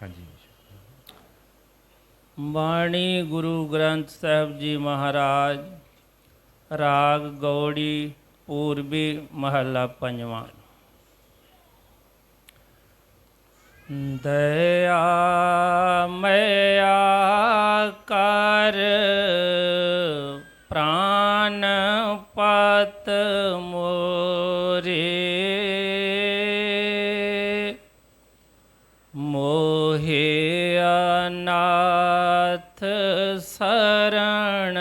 हाँ जी। बाणी गुरु ग्रंथ साहब जी महाराज। राग गौड़ी पूर्वी महला पंजवा। दया मैया कर प्राण पत मोरे, मोहे अनाथ शरण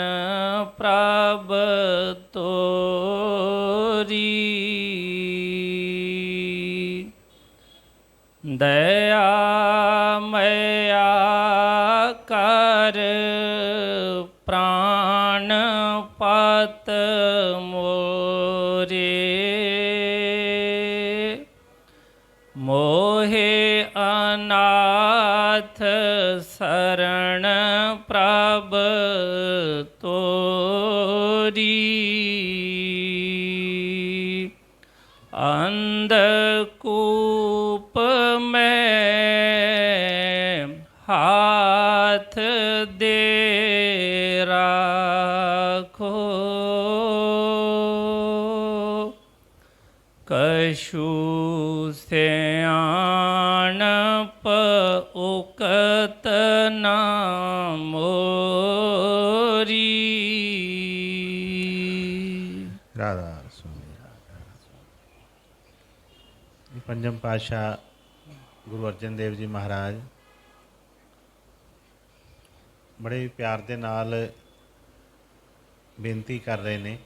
प्रभ तोरी। दया मैया कर प्राण पत मोरे, मोहे अनाथ शरण प्रभ तोरी। अंधकूप में हाथ दे राखो, कशु से आणप उकत ना मोरी। राधा स्वामी। पंचम पातशाह गुरु अर्जन देव जी महाराज बड़े प्यार के नाल बेनती कर रहे ने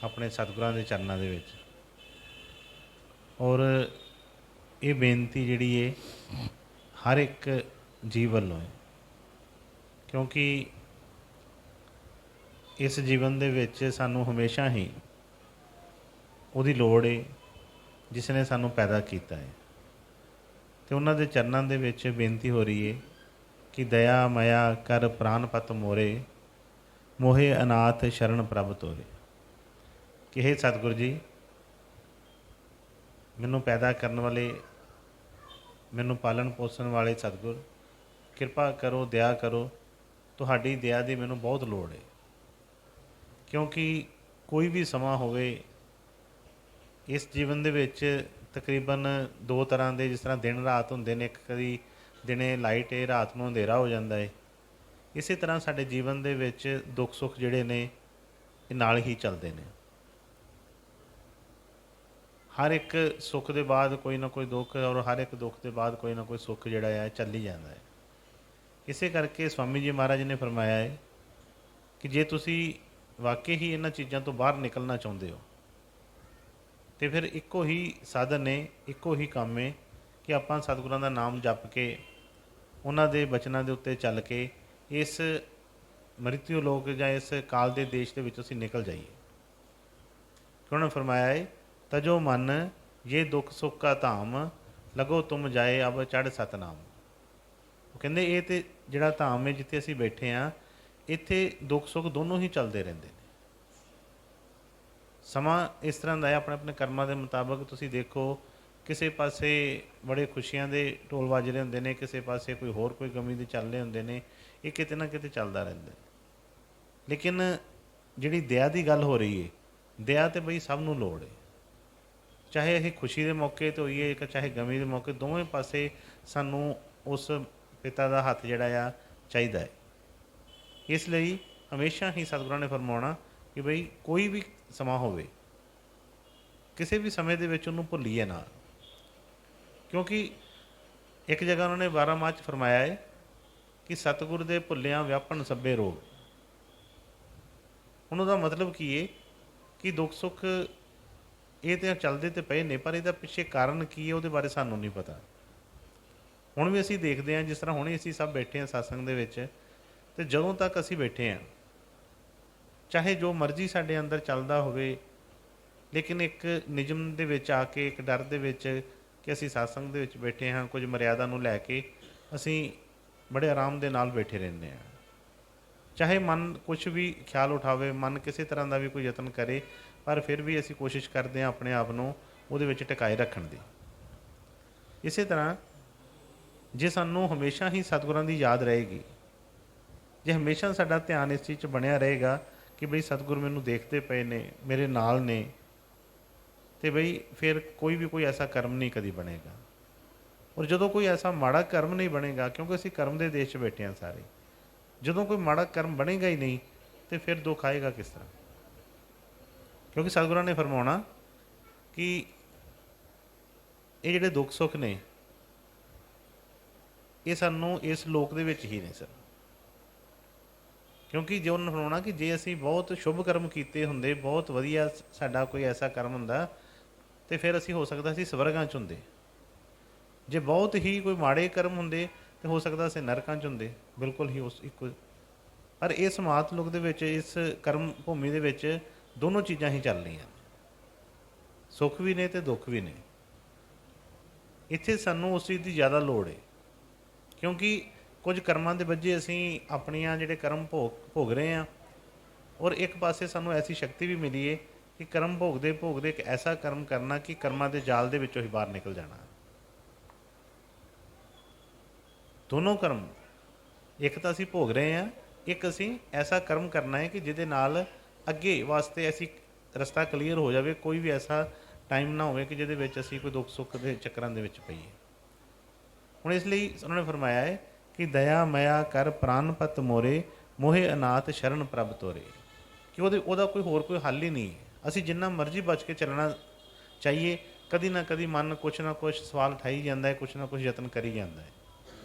अपने सतगुरां दे चरनां दे विच। और ये बेनती जिहड़ी है हर एक जीव वालों है, क्योंकि इस जीवन दे विच सानू हमेशा ही उहदी लोड़ है जिसने सानू पैदा किया है। तो उन्हां दे चरनां दे विच बेनती हो रही है कि दया मया कर प्राण पत मोरे, मोहे अनाथ शरण प्रभ तोरे। कि हे सतगुर जी, मैनू पैदा करने वाले, मैनू पालन पोषण वाले सतगुर, किरपा करो, दया करो। तुहाडी दया की मैनू बहुत लोड़ है, क्योंकि कोई भी समा होवे इस जीवन दे विच तकरीबन दो तरह के, जिस तरह दिन रात होंदे ने, एक कदी दिने लाइट है, रात नूं अंधेरा हो जाता है। इस तरह साडे जीवन दे विच दुख सुख जिहड़े ने नाल ही चलते हैं। हर एक सुख के बाद कोई ना कोई दुख, और हर एक दुख के बाद कोई ना कोई सुख जिहड़ा है चल ही जाता है। इसे करके स्वामी जी महाराज ने फरमाया है कि जे तुसी वाकई ही इन्हां चीज़ों तो बाहर निकलना चाहते हो तो फिर एको ही साधन है, एको ही काम है कि आपां सतगुरां दा नाम जप के उन्हां दे बचनां दे उत्ते चल के इस मृत्यु लोक या इस काल के देश के विच असीं निकल जाइए। उन्होंने फरमाया है तजो मन ये दुख सुख का धाम, लगो तुम जाए अब चढ़ सतनाम। वो कहते ये तो जिहड़ा धाम है जिथे असीं बैठे हाँ, इत्थे दुख सुख दोनों ही चलते रहते हैं। समा इस तरह का है, अपने अपने कर्मां के मुताबक तुसीं देखो, किसी पासे बड़े खुशियां दे ढोल वाजरे होंदे ने, किसी पासे कोई होर कोई गमी दे चल रहे होंदे ने, ये किते ना किते चलता रहता है। लेकिन जिहड़ी दया की गल हो रही है, दया तो बई सब नूं लोड़ है, चाहे असीं खुशी के मौके तो होईए चाहे गमी के मौके, दोवें पासे सानू उस पिता का हत्थ जिहड़ा आ चाहीदा है। इसलिए हमेशा ही सतगुरां ने फरमाउणा कि बई कोई भी समा होवे, किसी भी समय दे विच उहनूं भुल्लीए ना, क्योंकि एक जगह उन्होंने 12 माह फरमाया है कि सतगुर दे भुल्लियां व्यापन सभे रोग। उन्होंने मतलब की है कि दुख सुख ये तो चलते तो पे ने, पर इसका पिछे कारण की है वो बारे सानू नहीं पता। हुण भी असीं देखते हैं, जिस तरह हुणे असीं सब बैठे हैं सत्संग दे विच, ते जदों तक असीं बैठे हैं चाहे जो मर्जी साडे अंदर चलदा होवे, लेकिन एक निजम दे विच आके, एक डर दे विच कि असीं सत्संग दे विच बैठे हाँ, कुछ मर्यादा नूं लैके असीं बड़े आराम दे नाल बैठे रहंदे हैं। चाहे मन कुछ भी ख्याल उठावे, मन किसी तरह का भी कोई यतन करे, पर फिर भी असी कोशिश करते हैं अपने आप को वो टिकाए रखने की। इस तरह ਜੇ ਸਾਨੂੰ ਹਮੇਸ਼ਾ ਹੀ ਸਤਿਗੁਰਾਂ ਦੀ ਯਾਦ ਰਹੇਗੀ, ਜੇ ਹਮੇਸ਼ਾ ਸਾਡਾ ਧਿਆਨ ਇਸ ਚੀਜ਼ 'ਚ ਬਣਿਆ ਰਹੇਗਾ ਕਿ ਬਈ ਸਤਿਗੁਰ ਮੈਨੂੰ ਦੇਖਦੇ ਪਏ ਨੇ, ਮੇਰੇ ਨਾਲ ਨੇ, ਤੇ ਬਈ ਫਿਰ ਕੋਈ ਐਸਾ ਕਰਮ ਨਹੀਂ ਕਦੀ ਬਣੇਗਾ। ਔਰ ਜਦੋਂ ਕੋਈ ਐਸਾ ਮਾੜਾ ਕਰਮ ਨਹੀਂ ਬਣੇਗਾ, ਕਿਉਂਕਿ ਅਸੀਂ ਕਰਮ ਦੇ ਦੇਸ਼ 'ਚ ਬੈਠੇ ਹਾਂ ਸਾਰੇ, ਜਦੋਂ ਕੋਈ ਮਾੜਾ ਕਰਮ ਬਣੇਗਾ ਹੀ ਨਹੀਂ ਤੇ ਫਿਰ ਦੁੱਖ ਆਏਗਾ ਕਿਸ ਤਰ੍ਹਾਂ? ਕਿਉਂਕਿ ਸਤਿਗੁਰਾਂ ਨੇ ਫਰਮਾਉਣਾ ਕਿ ਇਹ ਜਿਹੜੇ ਦੁੱਖ ਸੁੱਖ ਨੇ ਇਹ ਸਾਨੂੰ ਇਸ ਲੋਕ ਦੇ ਵਿੱਚ ਹੀ ਨੇ ਸਰ। ਕਿਉਂਕਿ ਜੇ ਉਹਨਾਂ ਨੇ ਫਰਮਾਉਣਾ ਕਿ ਜੇ ਅਸੀਂ ਬਹੁਤ ਸ਼ੁਭ ਕਰਮ ਕੀਤੇ ਹੁੰਦੇ, ਬਹੁਤ ਵਧੀਆ ਸਾਡਾ ਕੋਈ ਐਸਾ ਕਰਮ ਹੁੰਦਾ, ਤੇ ਫਿਰ ਅਸੀਂ ਹੋ ਸਕਦਾ ਅਸੀਂ ਸਵਰਗਾਂ 'ਚ ਹੁੰਦੇ। ਜੇ ਬਹੁਤ ਹੀ ਕੋਈ ਮਾੜੇ ਕਰਮ ਹੁੰਦੇ ਤੇ ਹੋ ਸਕਦਾ ਅਸੀਂ ਨਰਕਾਂ 'ਚ ਹੁੰਦੇ, ਬਿਲਕੁਲ ਹੀ ਉਸ ਇੱਕੋ। ਪਰ ਇਸ ਮਾਤ ਲੋਕ ਦੇ ਵਿੱਚ, ਇਸ ਕਰਮ ਭੂਮੀ ਦੇ ਵਿੱਚ ਦੋਨੋਂ ਚੀਜ਼ਾਂ ਹੀ ਚੱਲ ਰਹੀਆਂ, ਸੁੱਖ ਵੀ ਨੇ ਤੇ ਦੁੱਖ ਵੀ ਨੇ। ਇੱਥੇ ਸਾਨੂੰ ਉਸ ਚੀਜ਼ ਦੀ ਜ਼ਿਆਦਾ ਲੋੜ ਹੈ, ਕਿਉਂਕਿ ਕੁਝ ਕਰਮਾਂ ਦੇ ਵਜੇ ਅਸੀਂ ਆਪਣੀਆਂ ਜਿਹੜੇ ਕਰਮ ਭੋਗ ਰਹੇ ਹਾਂ, ਔਰ ਇੱਕ ਪਾਸੇ ਸਾਨੂੰ ਐਸੀ ਸ਼ਕਤੀ ਵੀ ਮਿਲੀ ਹੈ ਕਿ ਕਰਮ ਭੋਗਦੇ ਭੋਗਦੇ ਇੱਕ ਐਸਾ ਕਰਮ ਕਰਨਾ ਕਿ ਕਰਮਾਂ ਦੇ ਜਾਲ ਦੇ ਵਿੱਚੋਂ ਹੀ ਬਾਹਰ ਨਿਕਲ ਜਾਣਾ। ਦੋਨੋਂ ਕਰਮ, ਇੱਕ ਤਾਂ ਅਸੀਂ ਭੋਗ ਰਹੇ ਹਾਂ, ਇੱਕ ਅਸੀਂ ਐਸਾ ਕਰਮ ਕਰਨਾ ਹੈ ਕਿ ਜਿਹਦੇ ਨਾਲ ਅੱਗੇ ਵਾਸਤੇ ਅਸੀਂ ਰਸਤਾ ਕਲੀਅਰ ਹੋ ਜਾਵੇ। ਕੋਈ ਵੀ ਐਸਾ ਟਾਈਮ ਨਾ ਹੋਵੇ ਕਿ ਜਿਹਦੇ ਵਿੱਚ ਅਸੀਂ ਕੋਈ ਦੁੱਖ ਸੁੱਖ ਦੇ ਚੱਕਰਾਂ ਦੇ ਵਿੱਚ ਪਈਏ। ਹੁਣ ਇਸ ਲਈ ਉਹਨਾਂ ਨੇ ਫਰਮਾਇਆ ਹੈ ਕਿ ਦਇਆ ਮਇਆ ਕਰ ਪ੍ਰਾਨਪਤ ਮੋਰੇ, ਮੋਹੇ ਅਨਾਥ ਸ਼ਰਨ ਪ੍ਰਭ ਤੋਰੇ। ਕਿ ਉਹਦਾ ਕੋਈ ਹੋਰ ਕੋਈ ਹੱਲ ਹੀ ਨਹੀਂ ਹੈ। ਅਸੀਂ ਜਿੰਨਾ ਮਰਜ਼ੀ ਬਚ ਕੇ ਚੱਲਣਾ ਚਾਹੀਏ, ਕਦੀ ਨਾ ਕਦੀ ਮਨ ਕੁਛ ਨਾ ਕੁਛ ਸਵਾਲ ਉਠਾਈ ਜਾਂਦਾ ਹੈ, ਕੁਛ ਨਾ ਕੁਛ ਯਤਨ ਕਰੀ ਜਾਂਦਾ ਹੈ।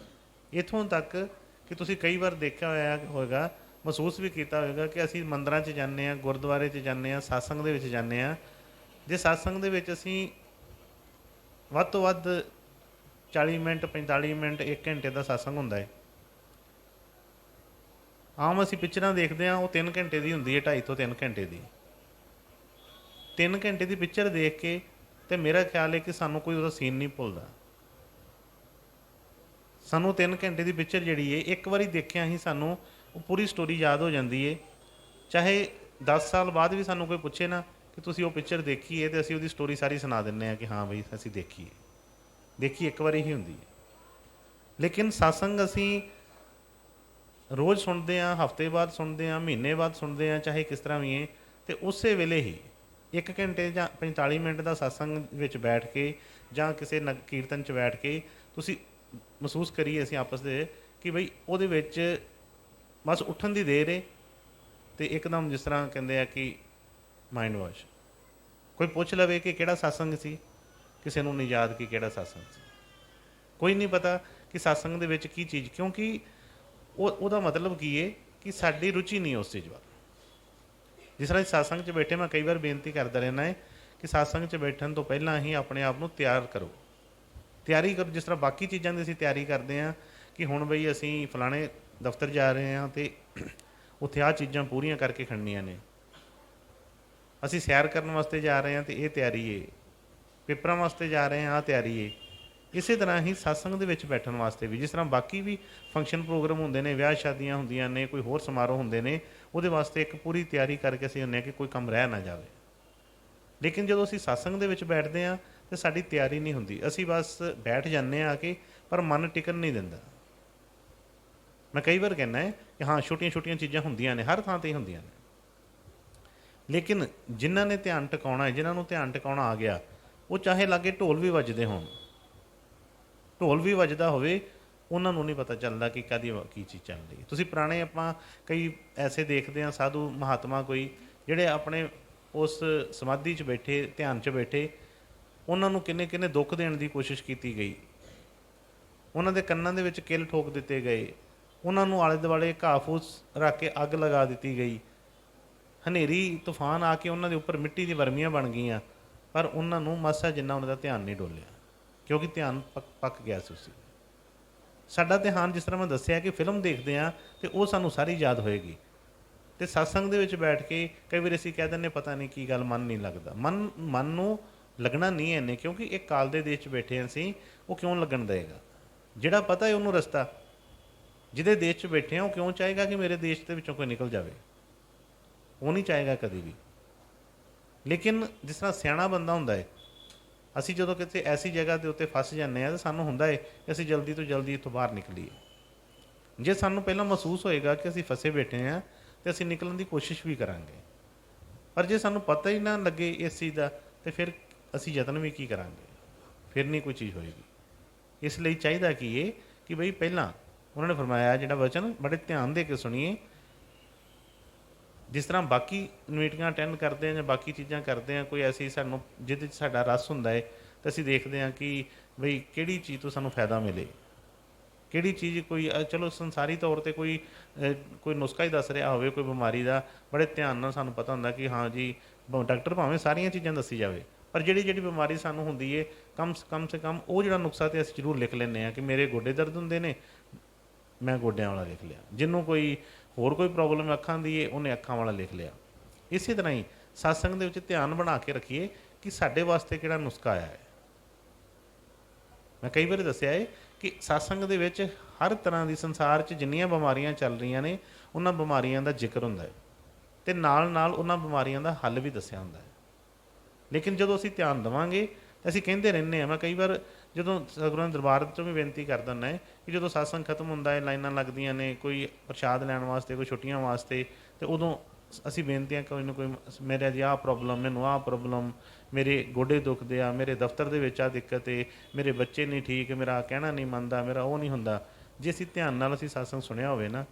ਇੱਥੋਂ ਤੱਕ ਕਿ ਤੁਸੀਂ ਕਈ ਵਾਰ ਦੇਖਿਆ ਹੋਏਗਾ, ਮਹਿਸੂਸ ਵੀ ਕੀਤਾ ਹੋਵੇਗਾ ਕਿ ਅਸੀਂ ਮੰਦਰਾਂ 'ਚ ਜਾਂਦੇ ਹਾਂ, ਗੁਰਦੁਆਰੇ 'ਚ ਜਾਂਦੇ ਹਾਂ, ਸਤਸੰਗ ਦੇ ਵਿੱਚ ਜਾਂਦੇ ਹਾਂ। ਜੇ ਸਤਸੰਗ ਦੇ ਵਿੱਚ ਅਸੀਂ ਵੱਧ ਤੋਂ ਵੱਧ 40 ਮਿੰਟ 45 ਮਿੰਟ 1 ਘੰਟੇ ਦਾ ਸਤਸੰਗ ਹੁੰਦਾ ਹੈ, ਆਮ ਅਸੀਂ ਪਿਕਚਰਾਂ ਦੇਖਦੇ ਹਾਂ ਉਹ 3 ਘੰਟੇ ਦੀ ਹੁੰਦੀ ਹੈ, 2.5 ਤੋਂ 3 ਘੰਟੇ ਦੀ। 3 ਘੰਟੇ ਦੀ ਪਿਕਚਰ ਦੇਖ ਕੇ ਤੇ ਮੇਰਾ ਖਿਆਲ ਹੈ ਕਿ ਸਾਨੂੰ ਕੋਈ ਉਹਦਾ ਸੀਨ ਨਹੀਂ ਭੁੱਲਦਾ। ਸਾਨੂੰ 3 ਘੰਟੇ ਦੀ ਪਿਕਚਰ ਜਿਹੜੀ ਹੈ ਇੱਕ ਵਾਰੀ ਦੇਖਿਆ ਹੀ ਸਾਨੂੰ ਉਹ ਪੂਰੀ ਸਟੋਰੀ ਯਾਦ ਹੋ ਜਾਂਦੀ ਹੈ। ਚਾਹੇ 10 ਸਾਲ ਬਾਅਦ ਵੀ ਸਾਨੂੰ ਕੋਈ ਪੁੱਛੇ ਨਾ ਕਿ ਤੁਸੀਂ ਉਹ ਪਿਕਚਰ ਦੇਖੀ ਹੈ, ਤੇ ਅਸੀਂ ਉਹਦੀ ਸਟੋਰੀ ਸਾਰੀ ਸੁਣਾ ਦਿੰਦੇ ਹਾਂ ਕਿ ਹਾਂ ਬਈ ਅਸੀਂ ਦੇਖੀ ਇੱਕ ਵਾਰੀ ਹੀ ਹੁੰਦੀ ਹੈ। ਲੇਕਿਨ ਸਤਸੰਗ ਅਸੀਂ ਰੋਜ਼ ਸੁਣਦੇ ਹਾਂ, ਹਫ਼ਤੇ ਬਾਅਦ ਸੁਣਦੇ ਹਾਂ, ਮਹੀਨੇ ਬਾਅਦ ਸੁਣਦੇ ਹਾਂ, ਚਾਹੇ ਕਿਸ ਤਰ੍ਹਾਂ ਵੀ ਹੈ, ਅਤੇ ਉਸੇ ਵੇਲੇ ਹੀ 1 ਘੰਟੇ ਜਾਂ 45 ਮਿੰਟ ਦਾ ਸਤਸੰਗ ਵਿੱਚ ਬੈਠ ਕੇ ਜਾਂ ਕਿਸੇ ਕੀਰਤਨ 'ਚ ਬੈਠ ਕੇ ਤੁਸੀਂ ਮਹਿਸੂਸ ਕਰੀਏ ਅਸੀਂ ਆਪਸ ਦੇ ਕਿ ਬਈ ਉਹਦੇ ਵਿੱਚ ਬਸ ਉੱਠਣ ਦੀ ਦੇਰ ਹੈ, ਅਤੇ ਇੱਕਦਮ ਜਿਸ ਤਰ੍ਹਾਂ ਕਹਿੰਦੇ ਆ ਕਿ ਮਾਈਂਡ ਵਾਸ਼। ਕੋਈ ਪੁੱਛ ਲਵੇ ਕਿ ਕਿਹੜਾ ਸਤਸੰਗ ਸੀ, ਕਿਸੇ ਨੂੰ ਨਹੀਂ ਯਾਦ ਕਿ ਕਿਹੜਾ ਸਤਸੰਗ ਸੀ। ਕੋਈ ਨਹੀਂ ਪਤਾ ਕਿ ਸਤਸੰਗ ਦੇ ਵਿੱਚ ਕੀ ਚੀਜ਼, ਕਿਉਂਕਿ ਉਹਦਾ ਮਤਲਬ ਕੀ ਹੈ ਕਿ ਸਾਡੀ ਰੁਚੀ ਨਹੀਂ ਉਸ ਚੀਜ਼ ਵੱਲ। ਜਿਸ ਤਰ੍ਹਾਂ ਸਤਸੰਗ 'ਚ ਬੈਠੇ, ਮੈਂ ਕਈ ਵਾਰ ਬੇਨਤੀ ਕਰਦਾ ਰਹਿੰਦਾ ਹੈ ਕਿ ਸਤਸੰਗ 'ਚ ਬੈਠਣ ਤੋਂ ਪਹਿਲਾਂ ਹੀ ਆਪਣੇ ਆਪ ਨੂੰ ਤਿਆਰੀ ਕਰੋ। ਜਿਸ ਤਰ੍ਹਾਂ ਬਾਕੀ ਚੀਜ਼ਾਂ ਦੀ ਅਸੀਂ ਤਿਆਰੀ ਕਰਦੇ ਹਾਂ ਕਿ ਹੁਣ ਬਈ ਅਸੀਂ ਫਲਾਣੇ ਦਫ਼ਤਰ ਜਾ ਰਹੇ ਹਾਂ ਅਤੇ ਉੱਥੇ ਆਹ ਚੀਜ਼ਾਂ ਪੂਰੀਆਂ ਕਰਕੇ ਖੜਨੀਆਂ ਨੇ, ਅਸੀਂ ਸੈਰ ਕਰਨ ਵਾਸਤੇ ਜਾ ਰਹੇ ਹਾਂ ਅਤੇ ਇਹ ਤਿਆਰੀ ਹੈ, ਪੇਪਰਾਂ ਵਾਸਤੇ ਜਾ ਰਹੇ ਹਾਂ ਆਹ ਤਿਆਰੀ ਹੈ। ਇਸੇ ਤਰ੍ਹਾਂ ਹੀ ਸਤਸੰਗ ਦੇ ਵਿੱਚ ਬੈਠਣ ਵਾਸਤੇ ਵੀ, ਜਿਸ ਤਰ੍ਹਾਂ ਬਾਕੀ ਵੀ ਫੰਕਸ਼ਨ ਪ੍ਰੋਗਰਾਮ ਹੁੰਦੇ ਨੇ, ਵਿਆਹ ਸ਼ਾਦੀਆਂ ਹੁੰਦੀਆਂ ਨੇ, ਕੋਈ ਹੋਰ ਸਮਾਰੋਹ ਹੁੰਦੇ ਨੇ, ਉਹਦੇ ਵਾਸਤੇ ਇੱਕ ਪੂਰੀ ਤਿਆਰੀ ਕਰਕੇ ਅਸੀਂ ਹੁੰਦੇ ਹਾਂ ਕਿ ਕੋਈ ਕੰਮ ਰਹਿ ਨਾ ਜਾਵੇ। ਲੇਕਿਨ ਜਦੋਂ ਅਸੀਂ ਸਤਸੰਗ ਦੇ ਵਿੱਚ ਬੈਠਦੇ ਹਾਂ ਤਾਂ ਸਾਡੀ ਤਿਆਰੀ ਨਹੀਂ ਹੁੰਦੀ, ਅਸੀਂ ਬਸ ਬੈਠ ਜਾਂਦੇ ਹਾਂ ਆ ਕੇ, ਪਰ ਮਨ ਟਿਕਣ ਨਹੀਂ ਦਿੰਦਾ। ਮੈਂ ਕਈ ਵਾਰ ਕਹਿੰਦਾ ਹੈ ਕਿ ਹਾਂ ਛੋਟੀਆਂ ਛੋਟੀਆਂ ਚੀਜ਼ਾਂ ਹੁੰਦੀਆਂ ਨੇ, ਹਰ ਥਾਂ 'ਤੇ ਹੁੰਦੀਆਂ ਨੇ, ਲੇਕਿਨ ਜਿਨ੍ਹਾਂ ਨੇ ਧਿਆਨ ਟਿਕਾਉਣਾ ਹੈ, ਜਿਨ੍ਹਾਂ ਨੂੰ ਧਿਆਨ ਟਿਕਾਉਣਾ ਆ ਗਿਆ, ਉਹ ਚਾਹੇ ਲਾਗੇ ਢੋਲ ਵੀ ਵੱਜਦੇ ਹੋਣ, ਢੋਲ ਵੀ ਵੱਜਦਾ ਹੋਵੇ, ਉਹਨਾਂ ਨੂੰ ਨਹੀਂ ਪਤਾ ਚੱਲਦਾ ਕਿ ਕੀ ਚੀਜ਼ ਚੱਲ ਰਹੀ ਹੈ। ਤੁਸੀਂ ਪੁਰਾਣੇ ਆਪਾਂ ਕਈ ਐਸੇ ਦੇਖਦੇ ਹਾਂ ਸਾਧੂ ਮਹਾਤਮਾ ਕੋਈ, ਜਿਹੜੇ ਆਪਣੇ ਉਸ ਸਮਾਧੀ 'ਚ ਬੈਠੇ, ਧਿਆਨ 'ਚ ਬੈਠੇ, ਉਹਨਾਂ ਨੂੰ ਕਿੰਨੇ ਕਿੰਨੇ ਦੁੱਖ ਦੇਣ ਦੀ ਕੋਸ਼ਿਸ਼ ਕੀਤੀ ਗਈ, ਉਹਨਾਂ ਦੇ ਕੰਨਾਂ ਦੇ ਵਿੱਚ ਕਿੱਲ ਠੋਕ ਦਿੱਤੇ ਗਏ, ਉਹਨਾਂ ਨੂੰ ਆਲੇ ਦੁਆਲੇ ਘਾਹ ਫੂਸ ਰੱਖ ਕੇ ਅੱਗ ਲਗਾ ਦਿੱਤੀ ਗਈ, ਹਨੇਰੀ ਤੂਫਾਨ ਆ ਕੇ ਉਹਨਾਂ ਦੇ ਉੱਪਰ ਮਿੱਟੀ ਦੀ ਵਰਮੀਆਂ ਬਣ ਗਈਆਂ, ਪਰ ਉਹਨਾਂ ਨੂੰ ਮਾਸਾ ਜਿੰਨਾ ਉਹਨਾਂ ਦਾ ਧਿਆਨ ਨਹੀਂ ਡੋਲਿਆ, ਕਿਉਂਕਿ ਧਿਆਨ ਪੱਕ ਗਿਆ ਸੀ। ਸਾਡਾ ਧਿਆਨ, ਜਿਸ ਤਰ੍ਹਾਂ ਮੈਂ ਦੱਸਿਆ ਕਿ ਫਿਲਮ ਦੇਖਦੇ ਹਾਂ ਅਤੇ ਉਹ ਸਾਨੂੰ ਸਾਰੀ ਯਾਦ ਹੋਏਗੀ, ਅਤੇ ਸਤਸੰਗ ਦੇ ਵਿੱਚ ਬੈਠ ਕੇ ਕਈ ਵਾਰ ਅਸੀਂ ਕਹਿ ਦਿੰਦੇ ਪਤਾ ਨਹੀਂ ਕੀ ਗੱਲ, ਮਨ ਨਹੀਂ ਲੱਗਦਾ। ਮਨ ਨੂੰ ਲੱਗਣਾ ਨਹੀਂ ਇੰਨੇ, ਕਿਉਂਕਿ ਇੱਕ ਕਾਲ ਦੇ ਦੇਸ਼ 'ਚ ਬੈਠੇ ਹਾਂ ਅਸੀਂ, ਉਹ ਕਿਉਂ ਲੱਗਣ ਦੇਗਾ? ਜਿਹੜਾ ਪਤਾ ਹੈ ਉਹਨੂੰ ਰਸਤਾ, ਜਿਹਦੇ ਦੇਸ਼ 'ਚ ਬੈਠੇ ਹਾਂ, ਉਹ ਕਿਉਂ ਚਾਹੇਗਾ ਕਿ ਮੇਰੇ ਦੇਸ਼ ਦੇ ਵਿੱਚੋਂ ਕੋਈ ਨਿਕਲ ਜਾਵੇ? ਉਹ ਨਹੀਂ ਚਾਹੇਗਾ ਕਦੀ ਵੀ। ਲੇਕਿਨ ਜਿਸ ਤਰ੍ਹਾਂ ਸਿਆਣਾ ਬੰਦਾ ਹੁੰਦਾ ਹੈ, ਅਸੀਂ ਜਦੋਂ ਕਿਤੇ ਐਸੀ ਜਗ੍ਹਾ ਦੇ ਉੱਤੇ ਫਸ ਜਾਂਦੇ ਹਾਂ ਤਾਂ ਸਾਨੂੰ ਹੁੰਦਾ ਹੈ ਕਿ ਅਸੀਂ ਜਲਦੀ ਤੋਂ ਜਲਦੀ ਇੱਥੋਂ ਬਾਹਰ ਨਿਕਲੀਏ। ਜੇ ਸਾਨੂੰ ਪਹਿਲਾਂ ਮਹਿਸੂਸ ਹੋਏਗਾ ਕਿ ਅਸੀਂ ਫਸੇ ਬੈਠੇ ਹਾਂ ਤਾਂ ਅਸੀਂ ਨਿਕਲਣ ਦੀ ਕੋਸ਼ਿਸ਼ ਵੀ ਕਰਾਂਗੇ, ਪਰ ਜੇ ਸਾਨੂੰ ਪਤਾ ਹੀ ਨਾ ਲੱਗੇ ਇਸ ਚੀਜ਼ ਦਾ ਤਾਂ ਫਿਰ ਅਸੀਂ ਯਤਨ ਵੀ ਕੀ ਕਰਾਂਗੇ, ਫਿਰ ਨਹੀਂ ਕੋਈ ਚੀਜ਼ ਹੋਏਗੀ। ਇਸ ਲਈ ਚਾਹੀਦਾ ਕੀ ਇਹ ਕਿ ਬਈ ਪਹਿਲਾਂ ਉਹਨਾਂ ਨੇ ਫਰਮਾਇਆ ਜਿਹੜਾ ਵਚਨ ਬੜੇ ਧਿਆਨ ਦੇ ਕੇ ਸੁਣੀਏ। ਜਿਸ ਤਰ੍ਹਾਂ ਬਾਕੀ ਮੀਟਿੰਗਾਂ ਅਟੈਂਡ ਕਰਦੇ ਹਾਂ ਜਾਂ ਬਾਕੀ ਚੀਜ਼ਾਂ ਕਰਦੇ ਹਾਂ, ਕੋਈ ਐਸੀ ਸਾਨੂੰ ਜਿਹਦੇ 'ਚ ਸਾਡਾ ਰਸ ਹੁੰਦਾ ਹੈ ਤਾਂ ਅਸੀਂ ਦੇਖਦੇ ਹਾਂ ਕਿ ਬਈ ਕਿਹੜੀ ਚੀਜ਼ ਤੋਂ ਸਾਨੂੰ ਫਾਇਦਾ ਮਿਲੇ, ਕਿਹੜੀ ਚੀਜ਼ ਕੋਈ ਚਲੋ ਸੰਸਾਰੀ ਤੌਰ 'ਤੇ ਕੋਈ ਕੋਈ ਨੁਸਖਾ ਹੀ ਦੱਸ ਰਿਹਾ ਹੋਵੇ ਕੋਈ ਬਿਮਾਰੀ ਦਾ, ਬੜੇ ਧਿਆਨ ਨਾਲ ਸਾਨੂੰ ਪਤਾ ਹੁੰਦਾ ਕਿ ਹਾਂ ਜੀ ਡਾਕਟਰ ਭਾਵੇਂ ਸਾਰੀਆਂ ਚੀਜ਼ਾਂ ਦੱਸੀ ਜਾਵੇ, ਪਰ ਜਿਹੜੀ ਬਿਮਾਰੀ ਸਾਨੂੰ ਹੁੰਦੀ ਹੈ ਕਮ ਸੇ ਕਮ ਉਹ ਜਿਹੜਾ ਨੁਸਖਾ ਤੇ ਅਸੀਂ ਜ਼ਰੂਰ ਲਿਖ ਲੈਂਦੇ ਹਾਂ ਕਿ ਮੇਰੇ ਗੋਡੇ ਦਰਦ ਹੁੰਦੇ ਨੇ, ਮੈਂ ਗੋਡਿਆਂ ਵਾਲਾ ਲਿਖ ਲਿਆ। ਜਿਹਨੂੰ ਕੋਈ ਹੋਰ ਕੋਈ ਪ੍ਰੋਬਲਮ ਅੱਖਾਂ ਦੀ ਹੈ ਉਹਨੇ ਅੱਖਾਂ ਵਾਲਾ ਲਿਖ ਲਿਆ। ਇਸੇ ਤਰ੍ਹਾਂ ਹੀ ਸਤਸੰਗ ਦੇ ਵਿੱਚ ਧਿਆਨ ਬਣਾ ਕੇ ਰੱਖੀਏ ਕਿ ਸਾਡੇ ਵਾਸਤੇ ਕਿਹੜਾ ਨੁਸਖਾ ਆਇਆ ਹੈ। ਮੈਂ ਕਈ ਵਾਰੀ ਦੱਸਿਆ ਹੈ ਕਿ ਸਤਸੰਗ ਦੇ ਵਿੱਚ ਹਰ ਤਰ੍ਹਾਂ ਦੀ ਸੰਸਾਰ 'ਚ ਜਿੰਨੀਆਂ ਬਿਮਾਰੀਆਂ ਚੱਲ ਰਹੀਆਂ ਨੇ ਉਹਨਾਂ ਬਿਮਾਰੀਆਂ ਦਾ ਜ਼ਿਕਰ ਹੁੰਦਾ ਹੈ ਅਤੇ ਨਾਲ ਉਹਨਾਂ ਬਿਮਾਰੀਆਂ ਦਾ ਹੱਲ ਵੀ ਦੱਸਿਆ ਹੁੰਦਾ ਹੈ। ਲੇਕਿਨ ਜਦੋਂ ਅਸੀਂ ਧਿਆਨ ਦੇਵਾਂਗੇ ਤਾਂ ਅਸੀਂ ਕਹਿੰਦੇ ਰਹਿੰਦੇ ਹਾਂ। ਮੈਂ ਕਈ ਵਾਰ ਜਦੋਂ ਸਤਿਗੁਰਾਂ ਦੇ ਦਰਬਾਰ 'ਚੋਂ ਵੀ ਬੇਨਤੀ ਕਰ ਦਿੰਦਾ ਹੈ ਕਿ ਜਦੋਂ ਸਤਸੰਗ ਖਤਮ ਹੁੰਦਾ ਹੈ, ਲਾਈਨਾਂ ਲੱਗਦੀਆਂ ਨੇ ਕੋਈ ਪ੍ਰਸ਼ਾਦ ਲੈਣ ਵਾਸਤੇ, ਕੋਈ ਛੁੱਟੀਆਂ ਵਾਸਤੇ, ਅਤੇ ਉਦੋਂ ਅਸੀਂ ਬੇਨਤੀਆਂ ਕੋਈ ਨਾ ਕੋਈ ਮੇਰੇ ਜੀ ਆਹ ਪ੍ਰੋਬਲਮ, ਮੈਨੂੰ ਆਹ ਪ੍ਰੋਬਲਮ, ਮੇਰੇ ਗੋਡੇ ਦੁਖਦੇ ਆ, ਮੇਰੇ ਦਫ਼ਤਰ ਦੇ ਵਿੱਚ ਆਹ ਦਿੱਕਤ ਹੈ, ਮੇਰੇ ਬੱਚੇ ਨਹੀਂ ਠੀਕ, ਮੇਰਾ ਕਹਿਣਾ ਨਹੀਂ ਮੰਨਦਾ, ਮੇਰਾ ਉਹ ਨਹੀਂ ਹੁੰਦਾ। ਜੇ ਅਸੀਂ ਧਿਆਨ ਨਾਲ ਅਸੀਂ ਸਤਸੰਗ ਸੁਣਿਆ ਹੋਵੇ ਨਾ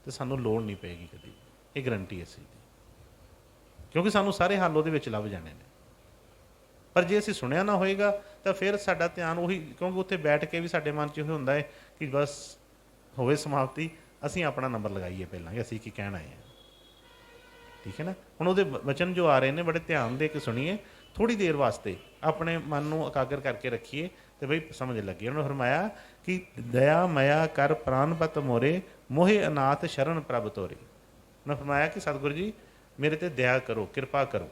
ਤਾਂ ਸਾਨੂੰ ਲੋੜ ਨਹੀਂ ਪਏਗੀ ਕਦੀ, ਇਹ ਗਰੰਟੀ ਅਸੀਂ ਦੀ, ਕਿਉਂਕਿ ਸਾਨੂੰ ਸਾਰੇ ਹੱਲ ਉਹਦੇ ਵਿੱਚ ਲੱਭ ਜਾਣੇ ਨੇ। ਪਰ ਜੇ ਅਸੀਂ ਸੁਣਿਆ ਨਾ ਹੋਏਗਾ ਤਾਂ ਫਿਰ ਸਾਡਾ ਧਿਆਨ ਉਹੀ, ਕਿਉਂਕਿ ਉੱਥੇ ਬੈਠ ਕੇ ਵੀ ਸਾਡੇ ਮਨ 'ਚ ਇਹ ਹੁੰਦਾ ਹੈ ਕਿ ਬਸ ਹੋਵੇ ਸਮਾਪਤੀ, ਅਸੀਂ ਆਪਣਾ ਨੰਬਰ ਲਗਾਈਏ ਪਹਿਲਾਂ ਕਿ ਅਸੀਂ ਕੀ ਕਹਿਣਾ ਹੈ। ਠੀਕ ਹੈ ਨਾ। ਹੁਣ ਉਹਦੇ ਵਚਨ ਜੋ ਆ ਰਹੇ ਨੇ ਬੜੇ ਧਿਆਨ ਦੇ ਕੇ ਸੁਣੀਏ, ਥੋੜ੍ਹੀ ਦੇਰ ਵਾਸਤੇ ਆਪਣੇ ਮਨ ਨੂੰ ਇਕਾਗਰ ਕਰਕੇ ਰੱਖੀਏ ਅਤੇ ਬਈ ਸਮਝ ਲੱਗੇ। ਉਹਨੇ ਫਰਮਾਇਆ ਕਿ ਦਇਆ ਮਇਆ ਕਰ ਪ੍ਰਾਨਪਤ ਮੋਰੇ, ਮੋਹੇ ਅਨਾਥ ਸ਼ਰਨ ਪ੍ਰਭ ਤੋਰੇ। ਉਹਨੇ ਫਰਮਾਇਆ ਕਿ ਸਤਿਗੁਰੂ ਜੀ ਮੇਰੇ 'ਤੇ ਦਇਆ ਕਰੋ, ਕਿਰਪਾ ਕਰੋ।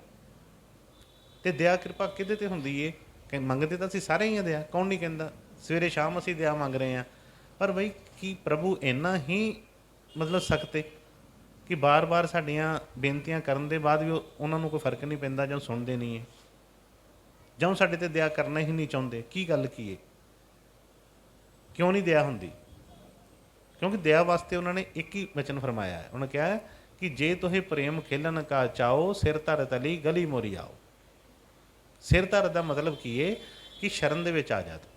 ਅਤੇ ਦਇਆ ਕਿਰਪਾ ਕਿਹਦੇ 'ਤੇ ਹੁੰਦੀ ਹੈ? ਮੰਗਦੇ ਤਾਂ ਅਸੀਂ ਸਾਰੇ ਹੀ ਹਾਂ ਦਇਆ, ਕੌਣ ਨਹੀਂ ਕਹਿੰਦਾ। ਸਵੇਰੇ ਸ਼ਾਮ ਅਸੀਂ ਦਇਆ ਮੰਗ ਰਹੇ ਹਾਂ, ਪਰ ਬਈ ਕੀ ਪ੍ਰਭੂ ਇੰਨਾ ਹੀ ਮਤਲਬ ਸਖਤ ਹੈ ਕਿ ਬਾਰ ਸਾਡੀਆਂ ਬੇਨਤੀਆਂ ਕਰਨ ਦੇ ਬਾਅਦ ਵੀ ਉਹਨਾਂ ਨੂੰ ਕੋਈ ਫਰਕ ਨਹੀਂ ਪੈਂਦਾ, ਜਾਂ ਸੁਣਦੇ ਨਹੀਂ ਹੈ, ਜਾਂ ਸਾਡੇ 'ਤੇ ਦਇਆ ਕਰਨਾ ਹੀ ਨਹੀਂ ਚਾਹੁੰਦੇ? ਕੀ ਗੱਲ ਕੀ ਹੈ? ਕਿਉਂ ਨਹੀਂ ਦਇਆ ਹੁੰਦੀ? ਕਿਉਂਕਿ ਦਇਆ ਵਾਸਤੇ ਉਹਨਾਂ ਨੇ ਇੱਕ ਹੀ ਵਚਨ ਫਰਮਾਇਆ ਹੈ। ਉਹਨੇ ਕਿਹਾ ਕਿ ਜੇ ਤੁਹੇ ਪ੍ਰੇਮ ਖੇਲਣ ਕਾ ਚਾਓ, ਸਿਰ ਧਰ ਤਲੀ ਗਲੀ ਮੋਰੀ ਆਓ। ਸਿਰ ਧਰ ਦਾ ਮਤਲਬ ਕੀ ਹੈ ਕਿ ਸ਼ਰਨ ਦੇ ਵਿੱਚ ਆ ਜਾ ਤੂੰ।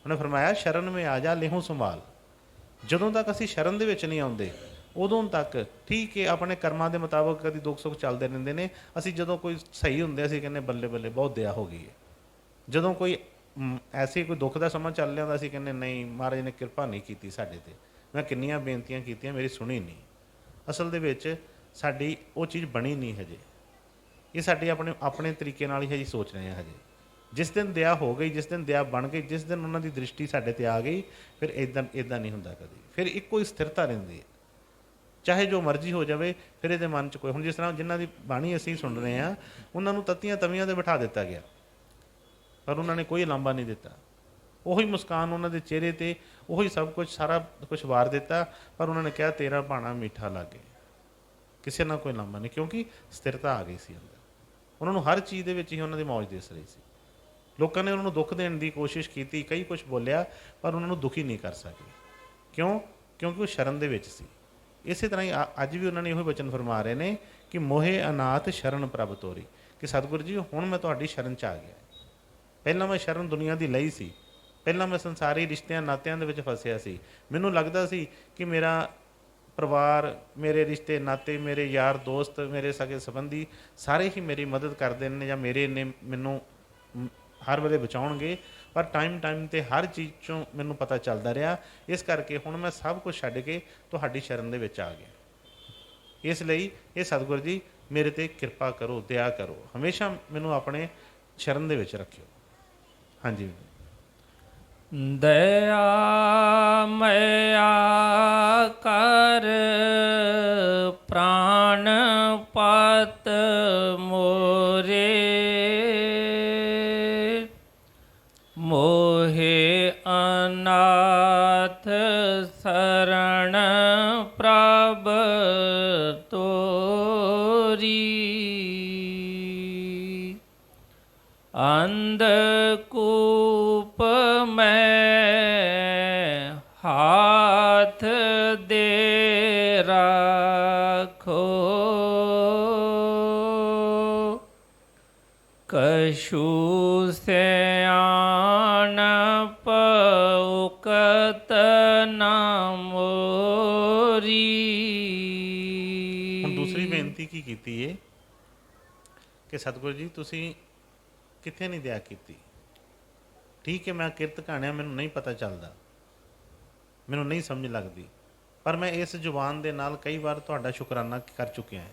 ਉਹਨੇ ਫਰਮਾਇਆ ਸ਼ਰਨ ਮੇਂ ਆ ਜਾ ਲਿਹੂ ਸੰਭਾਲ। ਜਦੋਂ ਤੱਕ ਅਸੀਂ ਸ਼ਰਨ ਦੇ ਵਿੱਚ ਨਹੀਂ ਆਉਂਦੇ ਉਦੋਂ ਤੱਕ ਠੀਕ ਹੈ, ਆਪਣੇ ਕਰਮਾਂ ਦੇ ਮੁਤਾਬਕ ਕਦੀ ਦੁੱਖ ਸੁੱਖ ਚੱਲਦੇ ਰਹਿੰਦੇ ਨੇ। ਅਸੀਂ ਜਦੋਂ ਕੋਈ ਸਹੀ ਹੁੰਦੇ ਅਸੀਂ ਕਹਿੰਦੇ ਬੱਲੇ ਬੱਲੇ ਬਹੁਤ ਦਇਆ ਹੋ ਗਈ ਹੈ। ਜਦੋਂ ਕੋਈ ਐਸੀ ਕੋਈ ਦੁੱਖ ਦਾ ਸਮਾਂ ਚੱਲ ਰਿਹਾ ਹੁੰਦਾ ਅਸੀਂ ਕਹਿੰਦੇ ਨਹੀਂ, ਮਹਾਰਾਜ ਨੇ ਕਿਰਪਾ ਨਹੀਂ ਕੀਤੀ ਸਾਡੇ 'ਤੇ, ਮੈਂ ਕਿੰਨੀਆਂ ਬੇਨਤੀਆਂ ਕੀਤੀਆਂ ਮੇਰੀ ਸੁਣੀ ਨਹੀਂ। ਅਸਲ ਦੇ ਵਿੱਚ ਸਾਡੀ ਉਹ ਚੀਜ਼ ਬਣੀ ਨਹੀਂ ਹਜੇ, ਇਹ ਸਾਡੀ ਆਪਣੇ ਤਰੀਕੇ ਨਾਲ ਹੀ ਹਜੇ ਸੋਚ ਰਹੇ ਹਾਂ। ਹਜੇ ਜਿਸ ਦਿਨ ਦਇਆ ਹੋ ਗਈ, ਜਿਸ ਦਿਨ ਦਇਆ ਬਣ ਗਈ, ਜਿਸ ਦਿਨ ਉਹਨਾਂ ਦੀ ਦ੍ਰਿਸ਼ਟੀ ਸਾਡੇ 'ਤੇ ਆ ਗਈ, ਫਿਰ ਇੱਦਾਂ ਨਹੀਂ ਹੁੰਦਾ ਕਦੀ। ਫਿਰ ਇੱਕੋ ਹੀ ਸਥਿਰਤਾ ਰਹਿੰਦੀ ਹੈ, ਚਾਹੇ ਜੋ ਮਰਜ਼ੀ ਹੋ ਜਾਵੇ। ਫਿਰ ਇਹਦੇ ਮਨ 'ਚ ਕੋਈ, ਹੁਣ ਜਿਸ ਤਰ੍ਹਾਂ ਜਿਨ੍ਹਾਂ ਦੀ ਬਾਣੀ ਅਸੀਂ ਸੁਣ ਰਹੇ ਹਾਂ ਉਹਨਾਂ ਨੂੰ ਤੱਤੀਆਂ ਤਵੀਆਂ 'ਤੇ ਬਿਠਾ ਦਿੱਤਾ ਗਿਆ, ਪਰ ਉਹਨਾਂ ਨੇ ਕੋਈ ਲਾਂਭਾ ਨਹੀਂ ਦਿੱਤਾ। ਉਹੀ ਮੁਸਕਾਨ ਉਹਨਾਂ ਦੇ ਚਿਹਰੇ 'ਤੇ, ਉਹੀ ਸਭ ਕੁਝ, ਸਾਰਾ ਕੁਝ ਵਾਰ ਦਿੱਤਾ, ਪਰ ਉਹਨਾਂ ਨੇ ਕਿਹਾ ਤੇਰਾ ਭਾਣਾ ਮਿੱਠਾ ਲੱਗੇ। ਕਿਸੇ ਨਾਲ ਕੋਈ ਲਾਂਭਾ ਨਹੀਂ, ਕਿਉਂਕਿ ਸਥਿਰਤਾ ਆ ਗਈ ਸੀ ਅੰਦਰ। ਉਹਨਾਂ ਨੂੰ ਹਰ ਚੀਜ਼ ਦੇ ਵਿੱਚ ਹੀ ਉਹਨਾਂ ਦੀ ਮੌਜ ਦਿਸ ਰਹੀ ਸੀ। ਲੋਕਾਂ ਨੇ ਉਹਨਾਂ ਨੂੰ ਦੁੱਖ ਦੇਣ ਦੀ ਕੋਸ਼ਿਸ਼ ਕੀਤੀ, ਕਈ ਕੁਝ ਬੋਲਿਆ, ਪਰ ਉਹਨਾਂ ਨੂੰ ਦੁਖੀ ਨਹੀਂ ਕਰ ਸਕੇ। ਕਿਉਂ? ਕਿਉਂਕਿ ਉਹ ਸ਼ਰਨ ਦੇ ਵਿੱਚ ਸੀ। ਇਸੇ ਤਰ੍ਹਾਂ ਹੀ ਅੱਜ ਵੀ ਉਹਨਾਂ ਨੇ ਇਹੋ ਵਚਨ ਫਰਮਾ ਰਹੇ ਨੇ ਕਿ ਮੋਹੇ ਅਨਾਥ ਸ਼ਰਨ ਪ੍ਰਭ ਤੋਰੀ, ਕਿ ਸਤਿਗੁਰੂ ਜੀ ਹੁਣ ਮੈਂ ਤੁਹਾਡੀ ਸ਼ਰਨ 'ਚ ਆ ਗਿਆ। ਪਹਿਲਾਂ ਮੈਂ ਸ਼ਰਨ ਦੁਨੀਆ ਦੀ ਲਈ ਸੀ, ਪਹਿਲਾਂ ਮੈਂ ਸੰਸਾਰੀ ਰਿਸ਼ਤਿਆਂ ਨਾਤਿਆਂ ਦੇ ਵਿੱਚ ਫਸਿਆ ਸੀ। ਮੈਨੂੰ ਲੱਗਦਾ ਸੀ ਕਿ ਮੇਰਾ ਪਰਿਵਾਰ, ਮੇਰੇ ਰਿਸ਼ਤੇ ਨਾਤੇ, ਮੇਰੇ ਯਾਰ ਦੋਸਤ, ਮੇਰੇ ਸਗੇ ਸੰਬੰਧੀ ਸਾਰੇ ਹੀ ਮੇਰੀ ਮਦਦ ਕਰਦੇ ਨੇ ਜਾਂ ਮੇਰੇ ਨੇ ਮੈਨੂੰ ਹਰ ਵੇਲੇ ਬਚਾਉਣਗੇ, ਪਰ ਟਾਈਮ 'ਤੇ ਹਰ ਚੀਜ਼ 'ਚੋਂ ਮੈਨੂੰ ਪਤਾ ਚੱਲਦਾ ਰਿਹਾ। ਇਸ ਕਰਕੇ ਹੁਣ ਮੈਂ ਸਭ ਕੁਝ ਛੱਡ ਕੇ ਤੁਹਾਡੀ ਸ਼ਰਨ ਦੇ ਵਿੱਚ ਆ ਗਿਆ। ਇਸ ਲਈ ਇਹ ਸਤਿਗੁਰੂ ਜੀ ਮੇਰੇ 'ਤੇ ਕਿਰਪਾ ਕਰੋ, ਦਇਆ ਕਰੋ, ਹਮੇਸ਼ਾ ਮੈਨੂੰ ਆਪਣੇ ਸ਼ਰਨ ਦੇ ਵਿੱਚ ਰੱਖਿਓ। ਹਾਂਜੀ। ਦਇਆ ਮਇਆ ਕਰ ਪ੍ਰਾਨ ਪਤ ਮੋਰੇ, ਮੋਹੇ ਅਨਾਥ ਸਰਣ ਪ੍ਰਭ ਤੋਰੀ। ਅੰਧ ਹਾਥ ਦੇ ਰਾਖੋ ਕਛੂ ਸਿਆਣਪ ਉਕਤ ਨਾ ਮੋਰੀ। ਹੁਣ ਦੂਸਰੀ ਬੇਨਤੀ ਕੀ ਕੀਤੀ ਹੈ ਕਿ ਸਤਿਗੁਰੂ ਜੀ ਤੁਸੀਂ ਕਿੱਥੇ ਨਹੀਂ ਦਇਆ ਕੀਤੀ। ਠੀਕ ਹੈ, ਮੈਂ ਕਿਰਤ ਕਹਾਣਿਆ, ਮੈਨੂੰ ਨਹੀਂ ਪਤਾ ਚੱਲਦਾ, ਮੈਨੂੰ ਨਹੀਂ ਸਮਝ ਲੱਗਦੀ, ਪਰ ਮੈਂ ਇਸ ਜ਼ੁਬਾਨ ਦੇ ਨਾਲ ਕਈ ਵਾਰ ਤੁਹਾਡਾ ਸ਼ੁਕਰਾਨਾ ਕਰ ਚੁੱਕਿਆ ਹਾਂ।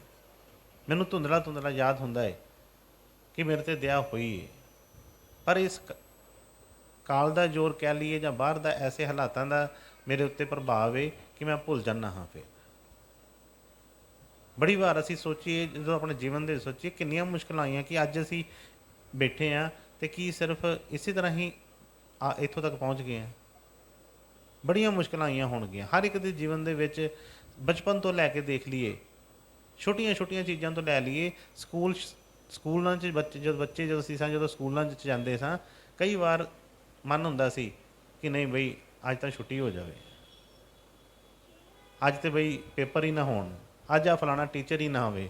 ਮੈਨੂੰ ਧੁੰਦਲਾ ਧੁੰਦਲਾ ਯਾਦ ਹੁੰਦਾ ਹੈ ਕਿ ਮੇਰੇ ਤੇ ਦਇਆ ਹੋਈ ਹੈ, ਪਰ ਇਸ ਕਾਲ ਦਾ ਜ਼ੋਰ ਕਹਿ ਲਈਏ ਜਾਂ ਬਾਹਰ ਦਾ ਐਸੇ ਹਾਲਾਤਾਂ ਦਾ ਮੇਰੇ ਉੱਤੇ ਪ੍ਰਭਾਵ ਹੈ ਕਿ ਮੈਂ ਭੁੱਲ ਜਾਂਦਾ ਹਾਂ। ਫਿਰ ਬੜੀ ਵਾਰ ਅਸੀਂ ਸੋਚੀਏ, ਜਦੋਂ ਆਪਣੇ ਜੀਵਨ ਦੇ ਸੋਚੀਏ, ਕਿੰਨੀਆਂ ਮੁਸ਼ਕਿਲਾਂ ਆਈਆਂ ਕਿ ਅੱਜ ਅਸੀਂ ਬੈਠੇ ਹਾਂ ਅਤੇ ਕੀ ਸਿਰਫ ਇਸੇ ਤਰ੍ਹਾਂ ਹੀ ਇੱਥੋਂ ਤੱਕ ਪਹੁੰਚ ਗਏ ਹਾਂ। ਬੜੀਆਂ ਮੁਸ਼ਕਿਲਾਂ ਆਈਆਂ ਹੋਣਗੀਆਂ ਹਰ ਇੱਕ ਦੇ ਜੀਵਨ ਦੇ ਵਿੱਚ। ਬਚਪਨ ਤੋਂ ਲੈ ਕੇ ਦੇਖ ਲਈਏ, ਛੋਟੀਆਂ ਛੋਟੀਆਂ ਚੀਜ਼ਾਂ ਤੋਂ ਲੈ ਲਈਏ, ਸਕੂਲਾਂ 'ਚ ਬੱਚੇ ਜਦੋਂ ਅਸੀਂ ਜਦੋਂ ਸਕੂਲਾਂ 'ਚ ਜਾਂਦੇ ਸਾਂ, ਕਈ ਵਾਰ ਮਨ ਹੁੰਦਾ ਸੀ ਕਿ ਨਹੀਂ ਬਈ ਅੱਜ ਤਾਂ ਛੁੱਟੀ ਹੋ ਜਾਵੇ, ਅੱਜ ਤਾਂ ਬਈ ਪੇਪਰ ਹੀ ਨਾ ਹੋਣ, ਅੱਜ ਆ ਫਲਾਣਾ ਟੀਚਰ ਹੀ ਨਾ ਹੋਵੇ।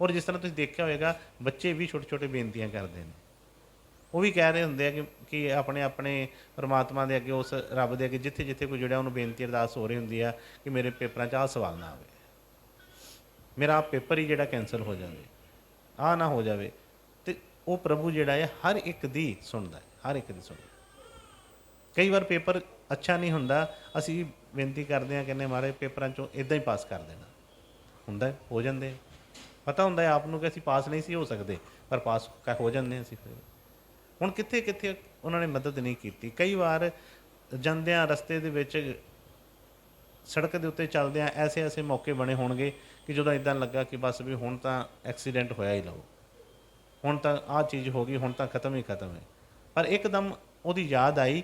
ਔਰ ਜਿਸ ਤਰ੍ਹਾਂ ਤੁਸੀਂ ਦੇਖਿਆ ਹੋਵੇਗਾ, ਬੱਚੇ ਵੀ ਛੋਟੇ ਛੋਟੇ ਬੇਨਤੀਆਂ ਕਰਦੇ ਨੇ। ਉਹ ਵੀ ਕਹਿ ਰਹੇ ਹੁੰਦੇ ਆ ਕਿ ਆਪਣੇ ਆਪਣੇ ਪਰਮਾਤਮਾ ਦੇ ਅੱਗੇ, ਉਸ ਰੱਬ ਦੇ ਅੱਗੇ ਜਿੱਥੇ ਜਿੱਥੇ ਕੋਈ ਜਿਹੜਾ ਉਹਨੂੰ ਬੇਨਤੀ ਅਰਦਾਸ ਹੋ ਰਹੀ ਹੁੰਦੀ ਆ ਕਿ ਮੇਰੇ ਪੇਪਰਾਂ 'ਚ ਆਹ ਸਵਾਲ ਨਾ ਆਵੇ, ਮੇਰਾ ਆਹ ਪੇਪਰ ਹੀ ਜਿਹੜਾ ਕੈਂਸਲ ਹੋ ਜਾਵੇ, ਆਹ ਨਾ ਹੋ ਜਾਵੇ। ਅਤੇ ਉਹ ਪ੍ਰਭੂ ਜਿਹੜਾ ਹੈ ਹਰ ਇੱਕ ਦੀ ਸੁਣਦਾ ਹੈ, ਹਰ ਇੱਕ ਦੀ ਸੁਣਦਾ। ਕਈ ਵਾਰ ਪੇਪਰ ਅੱਛਾ ਨਹੀਂ ਹੁੰਦਾ, ਅਸੀਂ ਬੇਨਤੀ ਕਰਦੇ ਹਾਂ, ਕਹਿੰਦੇ ਮਹਾਰਾਜ ਪੇਪਰਾਂ 'ਚੋਂ ਇੱਦਾਂ ਹੀ ਪਾਸ ਕਰ ਦੇਣਾ। ਹੁੰਦਾ, ਹੋ ਜਾਂਦੇ, ਪਤਾ ਹੁੰਦਾ ਹੈ ਆਪ ਨੂੰ ਕਿ ਅਸੀਂ ਪਾਸ ਨਹੀਂ ਸੀ ਹੋ ਸਕਦੇ, ਪਰ ਪਾਸ ਹੋ ਜਾਂਦੇ ਹਾਂ ਅਸੀਂ। ਫਿਰ ਹੁਣ ਕਿੱਥੇ ਕਿੱਥੇ ਉਹਨਾਂ ਨੇ ਮਦਦ ਨਹੀਂ ਕੀਤੀ। ਕਈ ਵਾਰ ਜਾਂਦਿਆਂ ਰਸਤੇ ਦੇ ਵਿੱਚ, ਸੜਕ ਦੇ ਉੱਤੇ ਚੱਲਦਿਆਂ ਐਸੇ ਐਸੇ ਮੌਕੇ ਬਣੇ ਹੋਣਗੇ ਕਿ ਜਦੋਂ ਇੱਦਾਂ ਲੱਗਾ ਕਿ ਬਸ ਵੀ ਹੁਣ ਤਾਂ ਐਕਸੀਡੈਂਟ ਹੋਇਆ ਹੀ ਲਓ, ਹੁਣ ਤਾਂ ਆਹ ਚੀਜ਼ ਹੋ ਗਈ, ਹੁਣ ਤਾਂ ਖਤਮ ਹੀ ਖਤਮ ਹੈ। ਪਰ ਇੱਕਦਮ ਉਹਦੀ ਯਾਦ ਆਈ,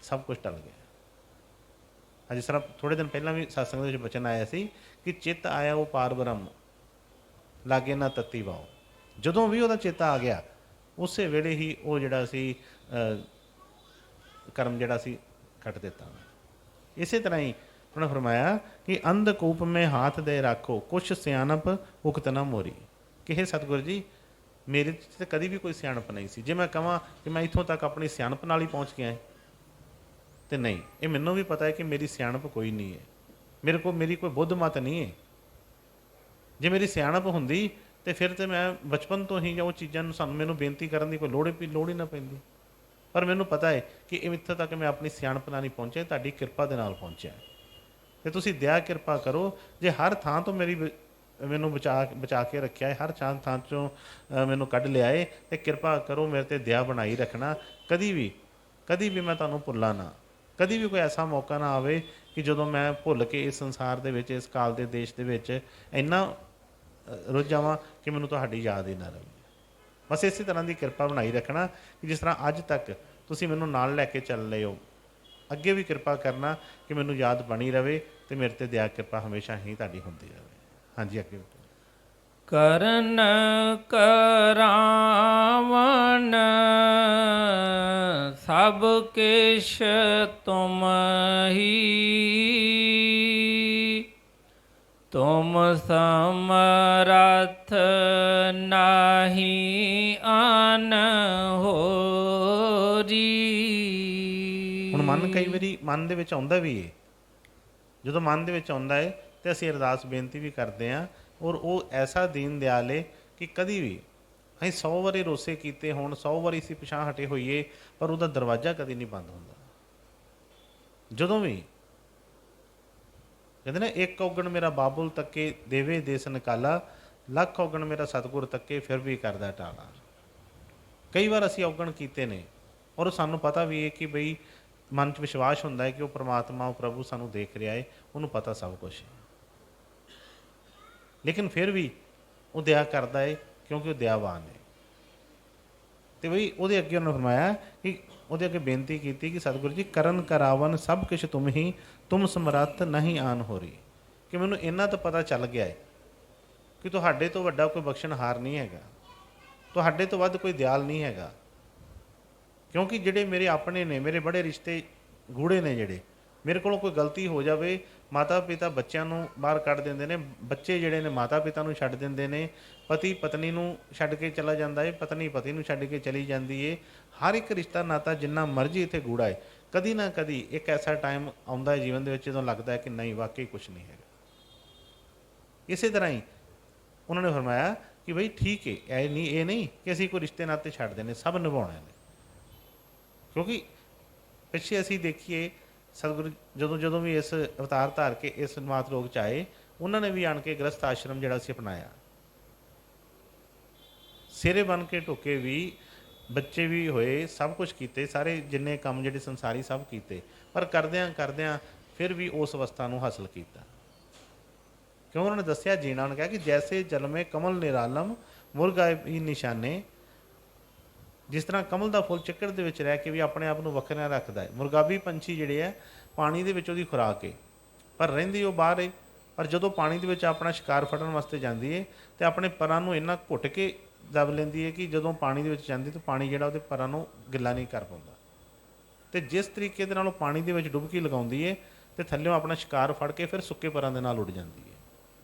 ਸਭ ਕੁਝ ਟਲ ਗਿਆ। ਜਿਸ ਤਰ੍ਹਾਂ ਥੋੜ੍ਹੇ ਦਿਨ ਪਹਿਲਾਂ ਵੀ ਸਤਸੰਗ ਦੇ ਵਿੱਚ ਬਚਨ ਆਇਆ ਸੀ ਕਿ ਚਿੱਤ ਆਇਆ ਉਹ ਪਾਰ ਬ੍ਰਹਮ, ਲਾਗੇ ਨਾ ਤੱਤੀ ਵਾਓ। ਜਦੋਂ ਵੀ ਉਹਦਾ ਚੇਤਾ ਆ ਗਿਆ, ਉਸੇ ਵੇਲੇ ਹੀ ਉਹ ਜਿਹੜਾ ਸੀ ਕਰਮ ਜਿਹੜਾ ਸੀ ਕੱਟ ਦਿੱਤਾ। ਇਸੇ ਤਰ੍ਹਾਂ ਹੀ ਉਹਨੇ ਫਰਮਾਇਆ ਕਿ ਅੰਧ ਕੂਪ ਮੇ ਹੱਥ ਦੇ ਰੱਖੋ, ਕੁਛ ਸਿਆਣਪ ਉਕਤ ਨਾ ਮੋਰੀ। ਕਿ ਹੇ ਸਤਿਗੁਰੂ ਜੀ, ਮੇਰੇ 'ਚ ਤਾਂ ਕਦੀ ਵੀ ਕੋਈ ਸਿਆਣਪ ਨਹੀਂ ਸੀ। ਜੇ ਮੈਂ ਕਹਾਂ ਕਿ ਮੈਂ ਇੱਥੋਂ ਤੱਕ ਆਪਣੀ ਸਿਆਣਪ ਨਾਲ ਹੀ ਪਹੁੰਚ ਗਿਆ ਹੈ, ਤੇ ਨਹੀਂ, ਇਹ ਮੈਨੂੰ ਵੀ ਪਤਾ ਹੈ ਕਿ ਮੇਰੀ ਸਿਆਣਪ ਕੋਈ ਨਹੀਂ ਹੈ, ਮੇਰੀ ਕੋਈ ਬੁੱਧ ਮਤ ਨਹੀਂ ਹੈ। ਜੇ ਮੇਰੀ ਸਿਆਣਪ ਹੁੰਦੀ ਤੇ ਫਿਰ ਤਾਂ ਮੈਂ ਬਚਪਨ ਤੋਂ ਹੀ ਜਾਂ ਉਹ ਚੀਜ਼ਾਂ ਨੂੰ ਮੈਨੂੰ ਬੇਨਤੀ ਕਰਨ ਦੀ ਕੋਈ ਲੋੜ ਹੀ ਨਾ ਪੈਂਦੀ। ਪਰ ਮੈਨੂੰ ਪਤਾ ਹੈ ਕਿ ਇੱਥੇ ਤੱਕ ਮੈਂ ਆਪਣੀ ਸਿਆਣਪ ਨਾਲ ਨਹੀਂ ਪਹੁੰਚਿਆ, ਤੁਹਾਡੀ ਕਿਰਪਾ ਦੇ ਨਾਲ ਪਹੁੰਚਿਆ। ਅਤੇ ਤੁਸੀਂ ਦਇਆ ਕਿਰਪਾ ਕਰੋ, ਜੇ ਹਰ ਥਾਂ ਤੋਂ ਮੈਨੂੰ ਬਚਾ ਕੇ ਰੱਖਿਆ ਹੈ, ਹਰ ਥਾਂ 'ਚੋਂ ਮੈਨੂੰ ਕੱਢ ਲਿਆ ਹੈ, ਅਤੇ ਕਿਰਪਾ ਕਰੋ ਮੇਰੇ 'ਤੇ ਦਇਆ ਬਣਾਈ ਰੱਖਣਾ। ਕਦੀ ਵੀ ਮੈਂ ਤੁਹਾਨੂੰ ਭੁੱਲਾਂ ਨਾ, ਕਦੀ ਵੀ ਕੋਈ ਐਸਾ ਮੌਕਾ ਨਾ ਆਵੇ ਕਿ ਜਦੋਂ ਮੈਂ ਭੁੱਲ ਕੇ ਇਸ ਸੰਸਾਰ ਦੇ ਵਿੱਚ, ਇਸ ਕਾਲ ਦੇ ਦੇਸ਼ ਦੇ ਵਿੱਚ ਇੰਨਾ ਰੁੱਝ ਜਾਵਾਂ ਕਿ ਮੈਨੂੰ ਤੁਹਾਡੀ ਯਾਦ ਹੀ ਨਾ ਰਹੇ। ਬਸ ਇਸੇ ਤਰ੍ਹਾਂ ਦੀ ਕਿਰਪਾ ਬਣਾਈ ਰੱਖਣਾ ਕਿ ਜਿਸ ਤਰ੍ਹਾਂ ਅੱਜ ਤੱਕ ਤੁਸੀਂ ਮੈਨੂੰ ਨਾਲ ਲੈ ਕੇ ਚੱਲ ਰਹੇ ਹੋ, ਅੱਗੇ ਵੀ ਕਿਰਪਾ ਕਰਨਾ ਕਿ ਮੈਨੂੰ ਯਾਦ ਬਣੀ ਰਹੇ ਅਤੇ ਮੇਰੇ 'ਤੇ ਦਇਆ ਕਿਰਪਾ ਹਮੇਸ਼ਾ ਹੀ ਤੁਹਾਡੀ ਹੁੰਦੀ ਰਹੇ। ਹਾਂਜੀ, ਅੱਗੇ ਕਰਨ ਕਰਾਵਨ ਸਭ ਕਿਛ ਤੁਮ ਹੀ, ਤੁਮ ਸਮਰੱਥ ਨਾਹੀ ਆਨ ਹੋਰੀ। ਹੁਣ ਮਨ ਕਈ ਵਾਰੀ ਮਨ ਦੇ ਵਿੱਚ ਆਉਂਦਾ ਵੀ ਹੈ, ਜਦੋਂ ਮਨ ਦੇ ਵਿੱਚ ਆਉਂਦਾ ਹੈ ਤੇ ਅਸੀਂ ਅਰਦਾਸ ਬੇਨਤੀ ਵੀ ਕਰਦੇ ਹਾਂ, ਔਰ ਉਹ ਐਸਾ ਦੀਨ ਦਿਆਲ ਹੈ ਕਿ ਕਦੀ ਵੀ ਅਸੀਂ 100 ਵਾਰੀ ਰੋਸੇ ਕੀਤੇ ਹੋਣ, 100 ਵਾਰੀ ਅਸੀਂ ਪਿਛਾਂਹ ਹਟੇ ਹੋਈਏ, ਪਰ ਉਹਦਾ ਦਰਵਾਜ਼ਾ ਕਦੀ ਨਹੀਂ ਬੰਦ ਹੁੰਦਾ। ਜਦੋਂ ਵੀ ਕਹਿੰਦੇ ਨਾ, ਇੱਕ ਔਗਣ ਮੇਰਾ ਬਾਬੁਲ ਤੱਕੇ ਦੇਵੇ ਦੇਸ ਨਿਕਾਲਾ, ਲੱਖ ਔਗਣ ਮੇਰਾ ਸਤਿਗੁਰ ਤੱਕੇ ਫਿਰ ਵੀ ਕਰਦਾ ਟਾਲਾ। ਕਈ ਵਾਰ ਅਸੀਂ ਔਗਣ ਕੀਤੇ ਨੇ, ਔਰ ਸਾਨੂੰ ਪਤਾ ਵੀ ਹੈ ਕਿ ਬਈ ਮਨ 'ਚ ਵਿਸ਼ਵਾਸ ਹੁੰਦਾ ਹੈ ਕਿ ਉਹ ਪਰਮਾਤਮਾ, ਉਹ ਪ੍ਰਭੂ ਸਾਨੂੰ ਦੇਖ ਰਿਹਾ ਹੈ, ਉਹਨੂੰ ਪਤਾ ਸਭ ਕੁਛ ਹੈ, ਲੇਕਿਨ ਫਿਰ ਵੀ ਉਹ ਦਇਆ ਕਰਦਾ ਹੈ ਕਿਉਂਕਿ ਉਹ ਦਇਆਵਾਨ ਹੈ। ਅਤੇ ਬਈ ਉਹਦੇ ਅੱਗੇ ਉਹਨੇ ਫਰਮਾਇਆ ਕਿ ਉਹਦੇ ਅੱਗੇ ਬੇਨਤੀ ਕੀਤੀ ਕਿ ਸਤਿਗੁਰੂ ਜੀ, ਕਰਨ ਕਰਾਵਨ ਸਭ ਕੁਛ ਤੁਮ ਹੀ, ਤੁਮ ਸਮਰੱਥ ਨਹੀਂ ਆਨ ਹੋ ਰਹੀ। ਕਿ ਮੈਨੂੰ ਇੰਨਾ ਤਾਂ ਪਤਾ ਚੱਲ ਗਿਆ ਹੈ ਕਿ ਤੁਹਾਡੇ ਤੋਂ ਵੱਡਾ ਕੋਈ ਬਖਸ਼ਣਹਾਰ ਨਹੀਂ ਹੈਗਾ, ਤੁਹਾਡੇ ਤੋਂ ਵੱਧ ਕੋਈ ਦਿਆਲ ਨਹੀਂ ਹੈਗਾ। ਕਿਉਂਕਿ ਜਿਹੜੇ ਮੇਰੇ ਆਪਣੇ ਨੇ, ਮੇਰੇ ਬੜੇ ਰਿਸ਼ਤੇ ਗੂੜੇ ਨੇ ਜਿਹੜੇ, ਮੇਰੇ ਕੋਲੋਂ ਕੋਈ ਗਲਤੀ ਹੋ ਜਾਵੇ, ਮਾਤਾ ਪਿਤਾ ਬੱਚਿਆਂ ਨੂੰ ਬਾਹਰ ਕੱਢ ਦਿੰਦੇ ਨੇ, ਬੱਚੇ ਜਿਹੜੇ ਨੇ ਮਾਤਾ ਪਿਤਾ ਨੂੰ ਛੱਡ ਦਿੰਦੇ ਨੇ, ਪਤੀ ਪਤਨੀ ਨੂੰ ਛੱਡ ਕੇ ਚਲਾ ਜਾਂਦਾ ਹੈ, ਪਤਨੀ ਪਤੀ ਨੂੰ ਛੱਡ ਕੇ ਚਲੀ ਜਾਂਦੀ ਹੈ। ਹਰ ਇੱਕ ਰਿਸ਼ਤਾ ਨਾਤਾ ਜਿੰਨਾ ਮਰਜ਼ੀ ਇੱਥੇ ਗੂੜਾ ਹੈ, ਕਦੀ ਨਾ ਕਦੀ ਇੱਕ ਐਸਾ ਟਾਈਮ ਆਉਂਦਾ ਹੈ ਜੀਵਨ ਦੇ ਵਿੱਚ ਜਦੋਂ ਲੱਗਦਾ ਹੈ ਕਿ ਨਹੀਂ, ਵਾਕਈ ਕੁਛ ਨਹੀਂ ਹੈਗਾ। ਇਸੇ ਤਰ੍ਹਾਂ ਹੀ ਉਹਨਾਂ ਨੇ ਫਰਮਾਇਆ ਕਿ ਬਈ ਠੀਕ ਹੈ, ਇਹ ਨਹੀਂ ਕਿ ਅਸੀਂ ਕੋਈ ਰਿਸ਼ਤੇ ਨਾਤੇ ਛੱਡ ਦੇਣੇ, ਸਭ ਨਿਭਾਉਣੇ ਨੇ। ਕਿਉਂਕਿ ਪਿੱਛੇ ਅਸੀਂ ਦੇਖੀਏ ਸਤਿਗੁਰੂ ਜਦੋਂ ਵੀ ਇਸ ਅਵਤਾਰ ਧਾਰ ਕੇ ਇਸ ਮਾਤ ਲੋਕ 'ਚ ਆਏ, ਉਹਨਾਂ ਨੇ ਵੀ ਆਣ ਕੇ ਗ੍ਰਸਥ ਆਸ਼ਰਮ ਜਿਹੜਾ ਸੀ ਅਪਣਾਇਆ, ਸਿਰੇ ਬਣ ਕੇ ਢੁੱਕੇ ਵੀ, ਬੱਚੇ ਵੀ ਹੋਏ, ਸਭ ਕੁਝ ਕੀਤੇ, ਸਾਰੇ ਜਿੰਨੇ ਕੰਮ ਜਿਹੜੇ ਸੰਸਾਰੀ ਸਭ ਕੀਤੇ, ਪਰ ਕਰਦਿਆਂ ਕਰਦਿਆਂ ਫਿਰ ਵੀ ਉਸ ਅਵਸਥਾ ਨੂੰ ਹਾਸਲ ਕੀਤਾ। ਕਿਉਂ? ਉਹਨਾਂ ਨੇ ਦੱਸਿਆ ਜੀਣਾ, ਉਹਨੇ ਕਿਹਾ ਕਿ ਜੈਸੇ ਜਲ ਮੇ ਕਮਲ ਨਿਰਾਲਮ ਮੁਰਗਾਏ ਹੀ ਨਿਸ਼ਾਨੇ, ਜਿਸ ਤਰ੍ਹਾਂ ਕਮਲ ਦਾ ਫੁੱਲ ਚੱਕਰ ਦੇ ਵਿੱਚ ਰਹਿ ਕੇ ਵੀ ਆਪਣੇ ਆਪ ਨੂੰ ਵੱਖਰਾ ਰੱਖਦਾ ਹੈ। ਮੁਰਗਾਬੀ ਪੰਛੀ ਜਿਹੜੇ ਹੈ ਪਾਣੀ ਦੇ ਵਿੱਚ ਉਹਦੀ ਖੁਰਾਕ ਹੈ, ਪਰ ਰਹਿੰਦੀ ਉਹ ਬਾਹਰ ਹੈ। ਪਰ ਜਦੋਂ ਪਾਣੀ ਦੇ ਵਿੱਚ ਆਪਣਾ ਸ਼ਿਕਾਰ ਫੜਨ ਵਾਸਤੇ ਜਾਂਦੀ ਹੈ ਤੇ ਆਪਣੇ ਪਰਾਂ ਨੂੰ ਇੰਨਾ ਘੁੱਟ ਕੇ ਦਬ ਲੈਂਦੀ ਹੈ ਕਿ ਜਦੋਂ ਪਾਣੀ ਦੇ ਵਿੱਚ ਜਾਂਦੀ ਤਾਂ ਪਾਣੀ ਜਿਹੜਾ ਉਹਦੇ ਪਰਾਂ ਨੂੰ ਗਿੱਲਾ ਨਹੀਂ ਕਰ ਪਾਉਂਦਾ। ਤੇ ਜਿਸ ਤਰੀਕੇ ਦੇ ਨਾਲ ਉਹ ਪਾਣੀ ਦੇ ਵਿੱਚ ਡੁਬਕੀ ਲਗਾਉਂਦੀ ਹੈ ਤੇ ਥੱਲਿਓਂ ਆਪਣਾ ਸ਼ਿਕਾਰ ਫੜ ਕੇ ਫਿਰ ਸੁੱਕੇ ਪਰਾਂ ਦੇ ਨਾਲ ਉੱਡ ਜਾਂਦੀ ਹੈ।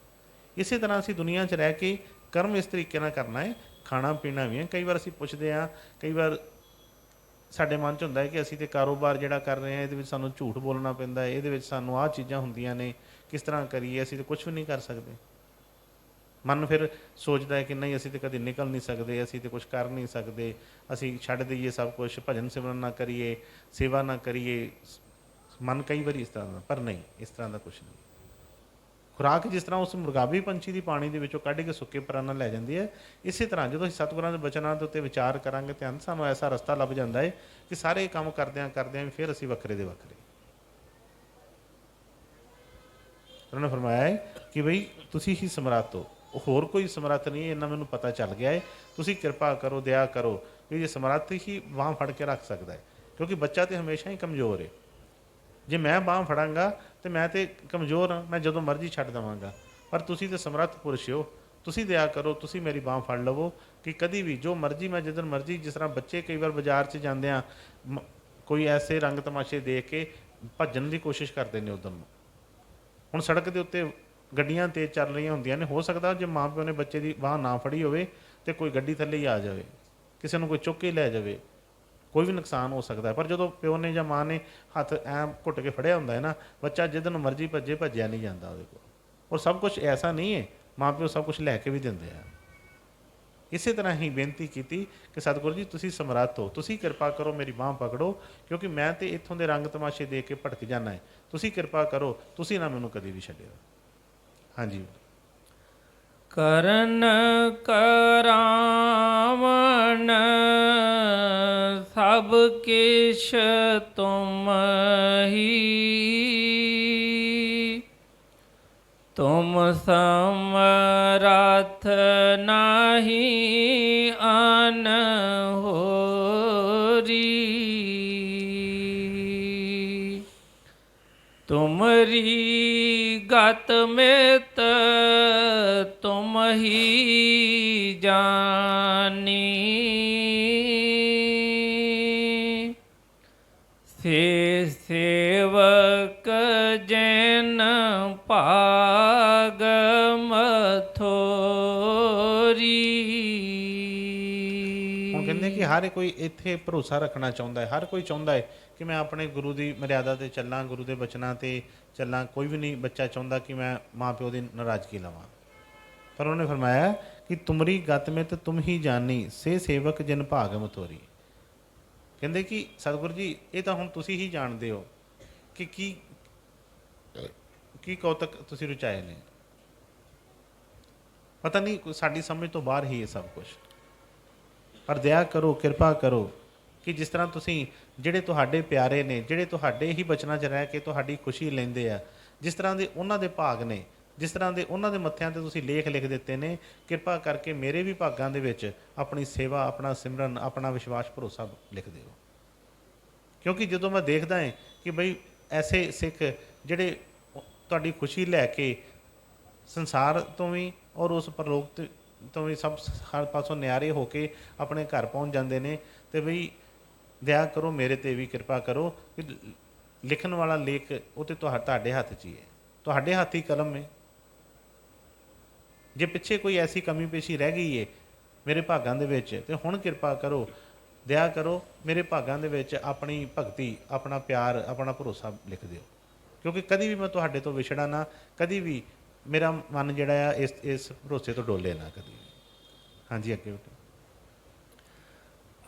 ਇਸੇ ਤਰ੍ਹਾਂ ਅਸੀਂ ਦੁਨੀਆ 'ਚ ਰਹਿ ਕੇ ਕਰਮ ਇਸ ਤਰੀਕੇ ਨਾਲ ਕਰਨਾ ਹੈ। ਖਾਣਾ ਪੀਣਾ ਵੀ ਹੈ। ਕਈ ਵਾਰ ਅਸੀਂ ਪੁੱਛਦੇ ਹਾਂ, ਕਈ ਵਾਰ ਸਾਡੇ ਮਨ 'ਚ ਹੁੰਦਾ ਹੈ ਕਿ ਅਸੀਂ ਤਾਂ ਕਾਰੋਬਾਰ ਜਿਹੜਾ ਕਰ ਰਹੇ ਹਾਂ ਇਹਦੇ ਵਿੱਚ ਸਾਨੂੰ ਝੂਠ ਬੋਲਣਾ ਪੈਂਦਾ ਹੈ, ਇਹਦੇ ਵਿੱਚ ਸਾਨੂੰ ਆਹ ਚੀਜ਼ਾਂ ਹੁੰਦੀਆਂ ਨੇ, ਕਿਸ ਤਰ੍ਹਾਂ ਕਰੀਏ, ਅਸੀਂ ਤਾਂ ਕੁਛ ਵੀ ਨਹੀਂ ਕਰ ਸਕਦੇ। ਮਨ ਫਿਰ ਸੋਚਦਾ ਹੈ ਕਿ ਨਹੀਂ, ਅਸੀਂ ਤਾਂ ਕਦੇ ਨਿਕਲ ਨਹੀਂ ਸਕਦੇ, ਅਸੀਂ ਤਾਂ ਕੁਛ ਕਰ ਨਹੀਂ ਸਕਦੇ, ਅਸੀਂ ਛੱਡ ਦਈਏ ਸਭ ਕੁਛ, ਭਜਨ ਸਿਮਰਨ ਨਾ ਕਰੀਏ, ਸੇਵਾ ਨਾ ਕਰੀਏ। ਮਨ ਕਈ ਵਾਰੀ ਇਸ ਤਰ੍ਹਾਂ ਦਾ, ਪਰ ਨਹੀਂ, ਇਸ ਤਰ੍ਹਾਂ ਦਾ ਕੁਛ ਨਹੀਂ। ਖੁਰਾਕ ਜਿਸ ਤਰ੍ਹਾਂ ਉਸ ਮੁਰਗਾਬੀ ਪੰਛੀ ਦੀ ਪਾਣੀ ਦੇ ਵਿੱਚੋਂ ਕੱਢ ਕੇ ਸੁੱਕੇ ਪਰਾਂ ਨਾਲ ਲੈ ਜਾਂਦੀ ਹੈ, ਇਸੇ ਤਰ੍ਹਾਂ ਜਦੋਂ ਅਸੀਂ ਸਤਿਗੁਰਾਂ ਦੇ ਬਚਨਾਂ ਦੇ ਉੱਤੇ ਵਿਚਾਰ ਕਰਾਂਗੇ ਧਿਆਨ, ਸਾਨੂੰ ਐਸਾ ਰਸਤਾ ਲੱਭ ਜਾਂਦਾ ਹੈ ਕਿ ਸਾਰੇ ਕੰਮ ਕਰਦਿਆਂ ਕਰਦਿਆਂ ਵੀ ਫਿਰ ਅਸੀਂ ਵੱਖਰੇ ਦੇ ਵੱਖਰੇ। ਉਹਨਾਂ ਨੇ ਫਰਮਾਇਆ ਹੈ ਕਿ ਬਈ ਤੁਸੀਂ ਹੀ ਸਮਰੱਥ ਹੋ, ਹੋਰ ਕੋਈ ਸਮਰੱਥ ਨਹੀਂ, ਇੰਨਾ ਮੈਨੂੰ ਪਤਾ ਚੱਲ ਗਿਆ ਹੈ। ਤੁਸੀਂ ਕਿਰਪਾ ਕਰੋ, ਦਇਆ ਕਰੋ, ਕਿ ਜੇ ਸਮਰੱਥ ਹੀ ਬਾਂਹ ਫੜ ਕੇ ਰੱਖ ਸਕਦਾ ਹੈ। ਕਿਉਂਕਿ ਬੱਚਾ ਤਾਂ ਹਮੇਸ਼ਾ ਹੀ ਕਮਜ਼ੋਰ ਹੈ। ਜੇ ਮੈਂ ਬਾਂਹ ਫੜਾਂਗਾ ਤਾਂ ਮੈਂ ਤਾਂ ਕਮਜ਼ੋਰ ਹਾਂ, ਮੈਂ ਜਦੋਂ ਮਰਜ਼ੀ ਛੱਡ ਦੇਵਾਂਗਾ। ਪਰ ਤੁਸੀਂ ਤਾਂ ਸਮਰੱਥ ਪੁਰਸ਼ ਹੋ, ਤੁਸੀਂ ਦਇਆ ਕਰੋ, ਤੁਸੀਂ ਮੇਰੀ ਬਾਂਹ ਫੜ ਲਵੋ ਕਿ ਕਦੀ ਵੀ ਜੋ ਮਰਜ਼ੀ ਮੈਂ ਜਦੋਂ ਮਰਜ਼ੀ, ਜਿਸ ਤਰ੍ਹਾਂ ਬੱਚੇ ਕਈ ਵਾਰ ਬਾਜ਼ਾਰ 'ਚ ਜਾਂਦੇ ਆ, ਕੋਈ ਐਸੇ ਰੰਗ ਤਮਾਸ਼ੇ ਦੇਖ ਕੇ ਭੱਜਣ ਦੀ ਕੋਸ਼ਿਸ਼ ਕਰਦੇ ਨੇ ਉੱਧਰ ਨੂੰ। ਹੁਣ ਸੜਕ ਦੇ ਉੱਤੇ ਗੱਡੀਆਂ ਤੇਜ਼ ਚੱਲ ਰਹੀਆਂ ਹੁੰਦੀਆਂ ਨੇ, ਹੋ ਸਕਦਾ ਜੇ ਮਾਂ ਪਿਓ ਨੇ ਬੱਚੇ ਦੀ ਬਾਂਹ ਨਾ ਫੜੀ ਹੋਵੇ ਤੇ ਕੋਈ ਗੱਡੀ ਥੱਲੇ ਹੀ ਆ ਜਾਵੇ, ਕਿਸੇ ਨੂੰ ਕੋਈ ਚੁੱਕ ਕੇ ਲੈ ਜਾਵੇ, ਕੋਈ ਵੀ ਨੁਕਸਾਨ ਹੋ ਸਕਦਾ। ਪਰ ਜਦੋਂ ਪਿਓ ਨੇ ਜਾਂ ਮਾਂ ਨੇ ਹੱਥ ਐਂ ਘੁੱਟ ਕੇ ਫੜਿਆ ਹੁੰਦਾ ਹੈ ਨਾ, ਬੱਚਾ ਜਿੱਦਨ ਮਰਜ਼ੀ ਭੱਜੇ, ਭੱਜਿਆ ਨਹੀਂ ਜਾਂਦਾ ਉਹਦੇ ਕੋਲ। ਔਰ ਸਭ ਕੁਛ ਐਸਾ ਨਹੀਂ ਹੈ, ਮਾਂ ਪਿਓ ਸਭ ਕੁਛ ਲੈ ਕੇ ਵੀ ਦਿੰਦੇ ਆ। ਇਸੇ ਤਰ੍ਹਾਂ ਹੀ ਬੇਨਤੀ ਕੀਤੀ ਕਿ ਸਤਿਗੁਰੂ ਜੀ ਤੁਸੀਂ ਸਮਰੱਥ ਹੋ, ਤੁਸੀਂ ਕਿਰਪਾ ਕਰੋ, ਮੇਰੀ ਬਾਂਹ ਪਕੜੋ, ਕਿਉਂਕਿ ਮੈਂ ਤੇ ਇੱਥੋਂ ਦੇ ਰੰਗ ਤਮਾਸ਼ੇ ਦੇਖ ਕੇ ਭਟਕ ਜਾਣਾ ਹੈ। ਤੁਸੀਂ ਕਿਰਪਾ ਕਰੋ, ਤੁਸੀਂ ਨਾ ਮੈਨੂੰ ਕਦੀ ਵੀ ਛੱਡਿਓ। ਹਾਂਜੀ। ਕਰਨ ਕਰਾਵਣ ਸਭ ਕਿਛ ਤੁਮ ਹੀ, ਤੁਮ ਸਮਰੱਥ ਨਾਹੀ ਅਨ ਹੋਰੀ, ਤੁਮਰੀ ਗਤ ਮਿਤ ਤੁਮ ਹੀ ਜਾਨੀ, ਸੇ ਸੇਵਕ ਜਨ ਭਾਗ ਮਥੋਰੀ। ਹੁਣ ਕਹਿੰਦੇ ਕਿ ਹਰ ਕੋਈ ਇੱਥੇ ਭਰੋਸਾ ਰੱਖਣਾ ਚਾਹੁੰਦਾ ਹੈ, ਹਰ ਕੋਈ ਚਾਹੁੰਦਾ ਹੈ ਕਿ ਮੈਂ ਆਪਣੇ ਗੁਰੂ ਦੀ ਮਰਿਆਦਾ 'ਤੇ ਚੱਲਾਂ, ਗੁਰੂ ਦੇ ਬਚਨਾਂ 'ਤੇ ਚੱਲਾਂ। ਕੋਈ ਵੀ ਨਹੀਂ ਬੱਚਾ ਚਾਹੁੰਦਾ ਕਿ ਮੈਂ ਮਾਂ ਪਿਓ ਦੀ ਨਾਰਾਜ਼ਗੀ ਲਵਾਂ। ਪਰ ਉਹਨੇ ਫਰਮਾਇਆ ਕਿ ਤੁਮਰੀ ਗਤ ਮਿਤ ਤੁਮ ਹੀ ਜਾਨੀ, ਸੇ ਸੇਵਕ ਜਿਨ ਭਾਗ ਮਥੋਰੀ। ਕਹਿੰਦੇ ਕਿ ਸਤਿਗੁਰੂ ਜੀ ਇਹ ਤਾਂ ਹੁਣ ਤੁਸੀਂ ਹੀ ਜਾਣਦੇ ਹੋ ਕਿ ਕੀ ਕੌਤਕ ਤੁਸੀਂ ਰਚਾਏ ਨੇ। ਪਤਾ ਨਹੀਂ, ਸਾਡੀ ਸਮਝ ਤੋਂ ਬਾਹਰ ਹੀ ਇਹ ਸਭ ਕੁਛ। ਪਰ ਦਇਆ ਕਰੋ, ਕਿਰਪਾ ਕਰੋ ਕਿ ਜਿਸ ਤਰ੍ਹਾਂ ਤੁਸੀਂ ਜਿਹੜੇ ਤੁਹਾਡੇ ਪਿਆਰੇ ਨੇ, ਜਿਹੜੇ ਤੁਹਾਡੇ ਹੀ ਬਚਨਾਂ 'ਚ ਰਹਿ ਕੇ ਤੁਹਾਡੀ ਖੁਸ਼ੀ ਲੈਂਦੇ ਆ, ਜਿਸ ਤਰ੍ਹਾਂ ਦੇ ਉਹਨਾਂ ਦੇ ਭਾਗ ਨੇ, ਜਿਸ ਤਰ੍ਹਾਂ ਦੇ ਉਹਨਾਂ ਦੇ ਮੱਥਿਆਂ 'ਤੇ ਤੁਸੀਂ ਲੇਖ ਲਿਖ ਦਿੱਤੇ ਨੇ, ਕਿਰਪਾ ਕਰਕੇ ਮੇਰੇ ਵੀ ਭਾਗਾਂ ਦੇ ਵਿੱਚ ਆਪਣੀ ਸੇਵਾ, ਆਪਣਾ ਸਿਮਰਨ, ਆਪਣਾ ਵਿਸ਼ਵਾਸ, ਭਰੋਸਾ ਲਿਖ ਦਿਓ। ਕਿਉਂਕਿ ਜਦੋਂ ਮੈਂ ਦੇਖਦਾ ਹਾਂ ਕਿ ਬਈ ਐਸੇ ਸਿੱਖ ਜਿਹੜੇ ਤੁਹਾਡੀ ਖੁਸ਼ੀ ਲੈ ਕੇ ਸੰਸਾਰ ਤੋਂ ਵੀ ਔਰ ਉਸ ਪਰਲੋਕ ਤੋਂ ਵੀ ਸਭ ਹਰ ਪਾਸੋਂ ਨਿਆਰੇ ਹੋ ਕੇ ਆਪਣੇ ਘਰ ਪਹੁੰਚ ਜਾਂਦੇ ਨੇ, ਅਤੇ ਬਈ ਦਇਆ ਕਰੋ, ਮੇਰੇ 'ਤੇ ਵੀ ਕਿਰਪਾ ਕਰੋ ਕਿ ਲਿਖਣ ਵਾਲਾ ਲੇਖ ਉਹ ਤੇ ਤੁਹਾਡੇ ਹੱਥ 'ਚ ਹੀ ਹੈ, ਤੁਹਾਡੇ ਹੱਥ ਹੀ ਕਲਮ ਹੈ। ਜੇ ਪਿੱਛੇ ਕੋਈ ਐਸੀ ਕਮੀ ਪੇਸ਼ੀ ਰਹਿ ਗਈ ਹੈ ਮੇਰੇ ਭਾਗਾਂ ਦੇ ਵਿੱਚ, ਤੇ ਹੁਣ ਕਿਰਪਾ ਕਰੋ, ਦਇਆ ਕਰੋ, ਮੇਰੇ ਭਾਗਾਂ ਦੇ ਵਿੱਚ ਆਪਣੀ ਭਗਤੀ, ਆਪਣਾ ਪਿਆਰ, ਆਪਣਾ ਭਰੋਸਾ ਲਿਖ ਦਿਓ, ਕਿਉਂਕਿ ਕਦੀ ਵੀ ਮੈਂ ਤੁਹਾਡੇ ਤੋਂ ਵਿਛੜਾ ਨਾ, ਕਦੀ ਵੀ ਮੇਰਾ ਮਨ ਜਿਹੜਾ ਆ ਇਸ ਭਰੋਸੇ ਤੋਂ ਡੋਲੇ ਨਾ ਕਦੀ ਵੀ। ਹਾਂਜੀ, ਅੱਗੇ ਬੇਟਾ।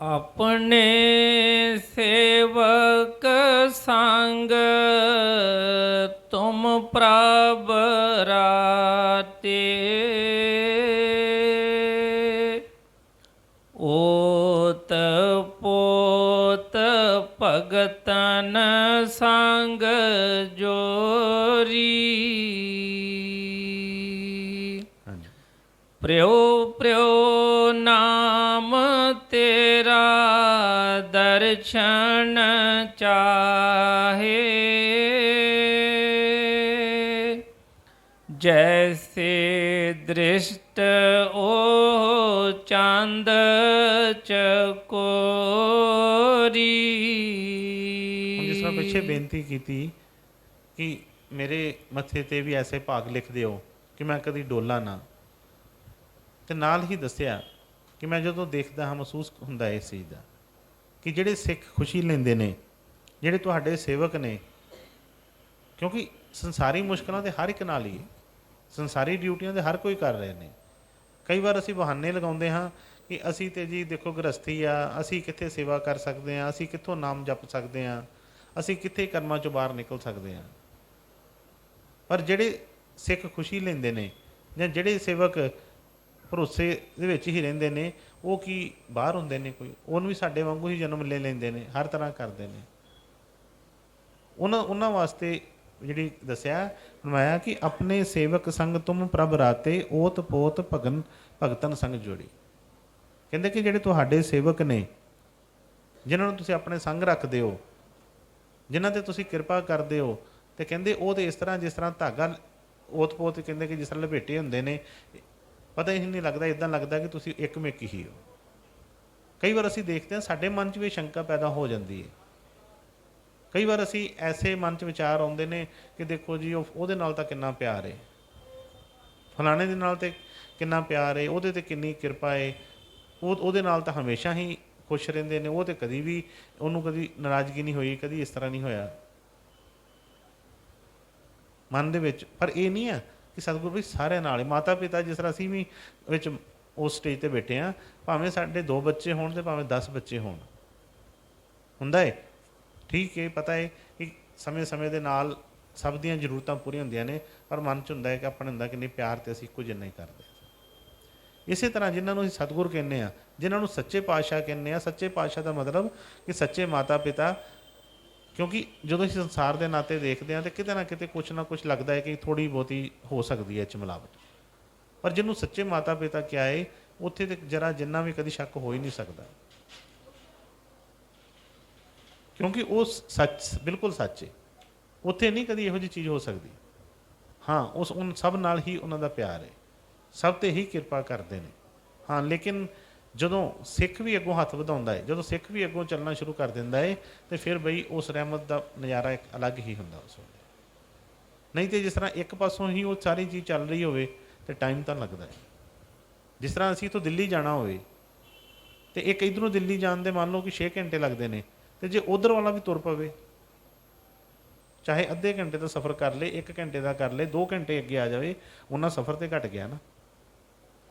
ਆਪਣੇ ਸੇਵਕ ਸੰਗ ਤੁਮ ਪ੍ਰਭ ਰਾਤੇ, ਓਤ ਪੋਤ ਭਗਤਨ ਸੰਗ ਜੋਰੀ, ਹਾਂਜੀ, ਪ੍ਰਿਉ ਪ੍ਰਿਉ ਨਾਮ ਤੇਰਾ ਦਰਸ਼ਨ ਚਾਹੇ, ਜੈਸੇ ਦ੍ਰਿਸ਼ਟ ਓ ਚੰਦ ਚਕੋਰੀ। ਹੁਣ ਜਿਸ ਤਰ੍ਹਾਂ ਪਿੱਛੇ ਬੇਨਤੀ ਕੀਤੀ ਕਿ ਮੇਰੇ ਮੱਥੇ ਤੇ ਵੀ ਐਸੇ ਭਾਗ ਲਿਖ ਦਿਓ ਕਿ ਮੈਂ ਕਦੀ ਡੋਲਾ ਨਾ, ਤੇ ਨਾਲ ਹੀ ਦੱਸਿਆ ਕਿ ਮੈਂ ਜਦੋਂ ਦੇਖਦਾ ਹਾਂ ਮਹਿਸੂਸ ਹੁੰਦਾ ਇਸ ਚੀਜ਼ ਦਾ ਕਿ ਜਿਹੜੇ ਸਿੱਖ ਖੁਸ਼ੀ ਲੈਂਦੇ ਨੇ, ਜਿਹੜੇ ਤੁਹਾਡੇ ਸੇਵਕ ਨੇ, ਕਿਉਂਕਿ ਸੰਸਾਰੀ ਮੁਸ਼ਕਲਾਂ ਤੇ ਹਰ ਇੱਕ ਨਾਲ ਹੀ ਹੈ, ਸੰਸਾਰੀ ਡਿਊਟੀਆਂ ਤੇ ਹਰ ਕੋਈ ਕਰ ਰਹੇ ਨੇ। ਕਈ ਵਾਰ ਅਸੀਂ ਬਹਾਨੇ ਲਗਾਉਂਦੇ ਹਾਂ ਕਿ ਅਸੀਂ ਤੇ ਜੀ ਦੇਖੋ ਗ੍ਰਸਥੀ ਆ, ਅਸੀਂ ਕਿੱਥੇ ਸੇਵਾ ਕਰ ਸਕਦੇ ਹਾਂ, ਅਸੀਂ ਕਿੱਥੋਂ ਨਾਮ ਜਪ ਸਕਦੇ ਹਾਂ, ਅਸੀਂ ਕਿੱਥੇ ਕਰਮਾਂ ਚੋਂ ਬਾਹਰ ਨਿਕਲ ਸਕਦੇ ਹਾਂ। ਪਰ ਜਿਹੜੇ ਸਿੱਖ ਖੁਸ਼ੀ ਲੈਂਦੇ ਨੇ, ਜਾਂ ਜਿਹੜੇ ਸੇਵਕ ਭਰੋਸੇ ਦੇ ਵਿੱਚ ਹੀ ਰਹਿੰਦੇ ਨੇ, ਉਹ ਕੀ ਬਾਹਰ ਹੁੰਦੇ ਨੇ ਕੋਈ, ਉਹਨੂੰ ਵੀ ਸਾਡੇ ਵਾਂਗੂ ਹੀ ਜਨਮ ਲੈ ਲੈਂਦੇ ਨੇ, ਹਰ ਤਰ੍ਹਾਂ ਕਰਦੇ ਨੇ। ਉਹਨਾਂ ਵਾਸਤੇ ਜਿਹੜੀ ਦੱਸਿਆ ਫਰਮਾਇਆ ਕਿ ਆਪਣੇ ਸੇਵਕ ਸੰਗ ਤੁਮ ਪ੍ਰਭ ਰਾਤੇ, ਓਤ ਪੋਤ ਭਗਤਨ ਸੰਗ ਜੋੜੀ। ਕਹਿੰਦੇ ਕਿ ਜਿਹੜੇ ਤੁਹਾਡੇ ਸੇਵਕ ਨੇ, ਜਿਨ੍ਹਾਂ ਨੂੰ ਤੁਸੀਂ ਆਪਣੇ ਸੰਗ ਰੱਖਦੇ ਹੋ, ਜਿਨ੍ਹਾਂ ਤੇ ਤੁਸੀਂ ਕਿਰਪਾ ਕਰਦੇ ਹੋ, ਤੇ ਕਹਿੰਦੇ ਉਹ ਤੇ ਇਸ ਤਰ੍ਹਾਂ ਜਿਸ ਤਰ੍ਹਾਂ ਧਾਗਾ ਓਤ ਪੋਤ, ਕਹਿੰਦੇ ਕਿ ਜਿਸ ਤਰ੍ਹਾਂ ਲਪੇਟੇ ਹੁੰਦੇ ਨੇ, ਪਤਾ ਹੀ ਨਹੀਂ ਲੱਗਦਾ, ਇੱਦਾਂ ਲੱਗਦਾ ਕਿ ਤੁਸੀਂ ਇੱਕਮਿਕ ਹੀ ਹੋ। ਕਈ ਵਾਰ ਅਸੀਂ ਦੇਖਦੇ ਹਾਂ ਸਾਡੇ ਮਨ 'ਚ ਵੀ ਸ਼ੰਕਾ ਪੈਦਾ ਹੋ ਜਾਂਦੀ ਹੈ। ਕਈ ਵਾਰ ਅਸੀਂ ਐਸੇ ਮਨ 'ਚ ਵਿਚਾਰ ਆਉਂਦੇ ਨੇ ਕਿ ਦੇਖੋ ਜੀ ਉਹਦੇ ਨਾਲ ਤਾਂ ਕਿੰਨਾ ਪਿਆਰ ਹੈ, ਫਲਾਣੇ ਦੇ ਨਾਲ ਤੇ ਕਿੰਨਾ ਪਿਆਰ ਹੈ, ਉਹਦੇ 'ਤੇ ਕਿੰਨੀ ਕਿਰਪਾ ਹੈ, ਉਹਦੇ ਨਾਲ ਤਾਂ ਹਮੇਸ਼ਾ ਹੀ ਖੁਸ਼ ਰਹਿੰਦੇ ਨੇ, ਉਹ ਤੇ ਕਦੀ ਵੀ ਉਹਨੂੰ ਕਦੀ ਨਾਰਾਜ਼ਗੀ ਨਹੀਂ ਹੋਈ, ਕਦੀ ਇਸ ਤਰ੍ਹਾਂ ਨਹੀਂ ਹੋਇਆ ਮਨ ਦੇ ਵਿੱਚ। ਪਰ ਇਹ ਨਹੀਂ ਆ ਕਿ ਸਤਿਗੁਰੂ ਵੀ ਸਾਰਿਆਂ ਨਾਲ ਹੀ, ਮਾਤਾ ਪਿਤਾ ਜਿਸ ਤਰ੍ਹਾਂ ਅਸੀਂ ਵੀ ਵਿੱਚ ਉਸ ਸਟੇਜ 'ਤੇ ਬੈਠੇ ਹਾਂ, ਭਾਵੇਂ ਸਾਡੇ 2 ਬੱਚੇ ਹੋਣ ਤੇ ਭਾਵੇਂ 10 ਬੱਚੇ ਹੋਣ, ਹੁੰਦਾ ਹੈ ਠੀਕ ਹੈ, ਪਤਾ ਹੈ ਕਿ ਸਮੇਂ ਦੇ ਨਾਲ ਸਭ ਦੀਆਂ ਜ਼ਰੂਰਤਾਂ ਪੂਰੀਆਂ ਹੁੰਦੀਆਂ ਨੇ, ਪਰ ਮਨ 'ਚ ਹੁੰਦਾ ਹੈ ਕਿ ਆਪਣੇ ਹੁੰਦਾ ਕਿ ਨਹੀਂ, ਪਿਆਰ ਤੇ ਅਸੀਂ ਕੁਝ ਨਹੀਂ ਕਰਦੇ। ਇਸੇ ਤਰ੍ਹਾਂ ਜਿਨ੍ਹਾਂ ਨੂੰ ਅਸੀਂ ਸਤਿਗੁਰ ਕਹਿੰਦੇ ਹਾਂ, ਜਿਨ੍ਹਾਂ ਨੂੰ ਸੱਚੇ ਪਾਤਸ਼ਾਹ ਕਹਿੰਦੇ ਹਾਂ, ਸੱਚੇ ਪਾਤਸ਼ਾਹ ਦਾ ਮਤਲਬ ਕਿ ਸੱਚੇ ਮਾਤਾ ਪਿਤਾ, ਕਿਉਂਕਿ ਜਦੋਂ ਅਸੀਂ ਸੰਸਾਰ ਦੇ ਨਾਤੇ ਦੇਖਦੇ ਹਾਂ ਤਾਂ ਕਿਤੇ ਨਾ ਕੁਛ ਲੱਗਦਾ ਹੈ ਕਿ ਥੋੜ੍ਹੀ ਬਹੁਤੀ ਹੋ ਸਕਦੀ ਹੈ ਇਹ 'ਚ ਮਿਲਾਵਟ, ਪਰ ਜਿਹਨੂੰ ਸੱਚੇ ਮਾਤਾ ਪਿਤਾ ਕਿਹਾ ਹੈ ਉੱਥੇ ਤੇ ਜਰਾ ਜਿੰਨਾ ਵੀ ਕਦੀ ਸ਼ੱਕ ਹੋ ਹੀ ਨਹੀਂ ਸਕਦਾ, ਕਿਉਂਕਿ ਉਹ ਸੱਚ, ਬਿਲਕੁਲ ਸੱਚ ਹੈ। ਉੱਥੇ ਨਹੀਂ ਕਦੀ ਇਹੋ ਜਿਹੀ ਚੀਜ਼ ਹੋ ਸਕਦੀ। ਹਾਂ, ਉਨ ਸਭ ਨਾਲ ਹੀ ਉਹਨਾਂ ਦਾ ਪਿਆਰ ਹੈ, ਸਭ 'ਤੇ ਹੀ ਕਿਰਪਾ ਕਰਦੇ ਨੇ। ਹਾਂ, ਲੇਕਿਨ ਜਦੋਂ ਸਿੱਖ ਵੀ ਅੱਗੋਂ ਹੱਥ ਵਧਾਉਂਦਾ ਹੈ, ਜਦੋਂ ਸਿੱਖ ਵੀ ਅੱਗੋਂ ਚੱਲਣਾ ਸ਼ੁਰੂ ਕਰ ਦਿੰਦਾ ਹੈ, ਤੇ ਫਿਰ ਬਈ ਉਸ ਰਹਿਮਤ ਦਾ ਨਜ਼ਾਰਾ ਇੱਕ ਅਲੱਗ ਹੀ ਹੁੰਦਾ ਉਸ ਵੇਲੇ। ਨਹੀਂ ਤਾਂ ਜਿਸ ਤਰ੍ਹਾਂ ਇੱਕ ਪਾਸੋਂ ਹੀ ਉਹ ਸਾਰੀ ਚੀਜ਼ ਚੱਲ ਰਹੀ ਹੋਵੇ ਤਾਂ ਟਾਈਮ ਤਾਂ ਲੱਗਦਾ ਹੈ। ਜਿਸ ਤਰ੍ਹਾਂ ਅਸੀਂ ਤੋਂ ਦਿੱਲੀ ਜਾਣਾ ਹੋਵੇ ਤੇ ਇੱਕ ਇੱਧਰੋਂ ਦਿੱਲੀ ਜਾਣ ਦੇ ਮੰਨ ਲਓ ਕਿ 6 ਘੰਟੇ ਲੱਗਦੇ ਨੇ, ਤੇ ਜੇ ਉਧਰ ਵਾਲਾ ਵੀ ਤੁਰ ਪਵੇ, ਚਾਹੇ ਅੱਧੇ ਘੰਟੇ ਦਾ ਸਫ਼ਰ ਕਰ ਲੇ, 1 ਘੰਟੇ ਦਾ ਕਰ ਲੇ, 2 ਘੰਟੇ ਅੱਗੇ ਆ ਜਾਵੇ, ਉਹਨਾਂ ਸਫ਼ਰ ਤੇ ਘਟ ਗਿਆ ਨਾ।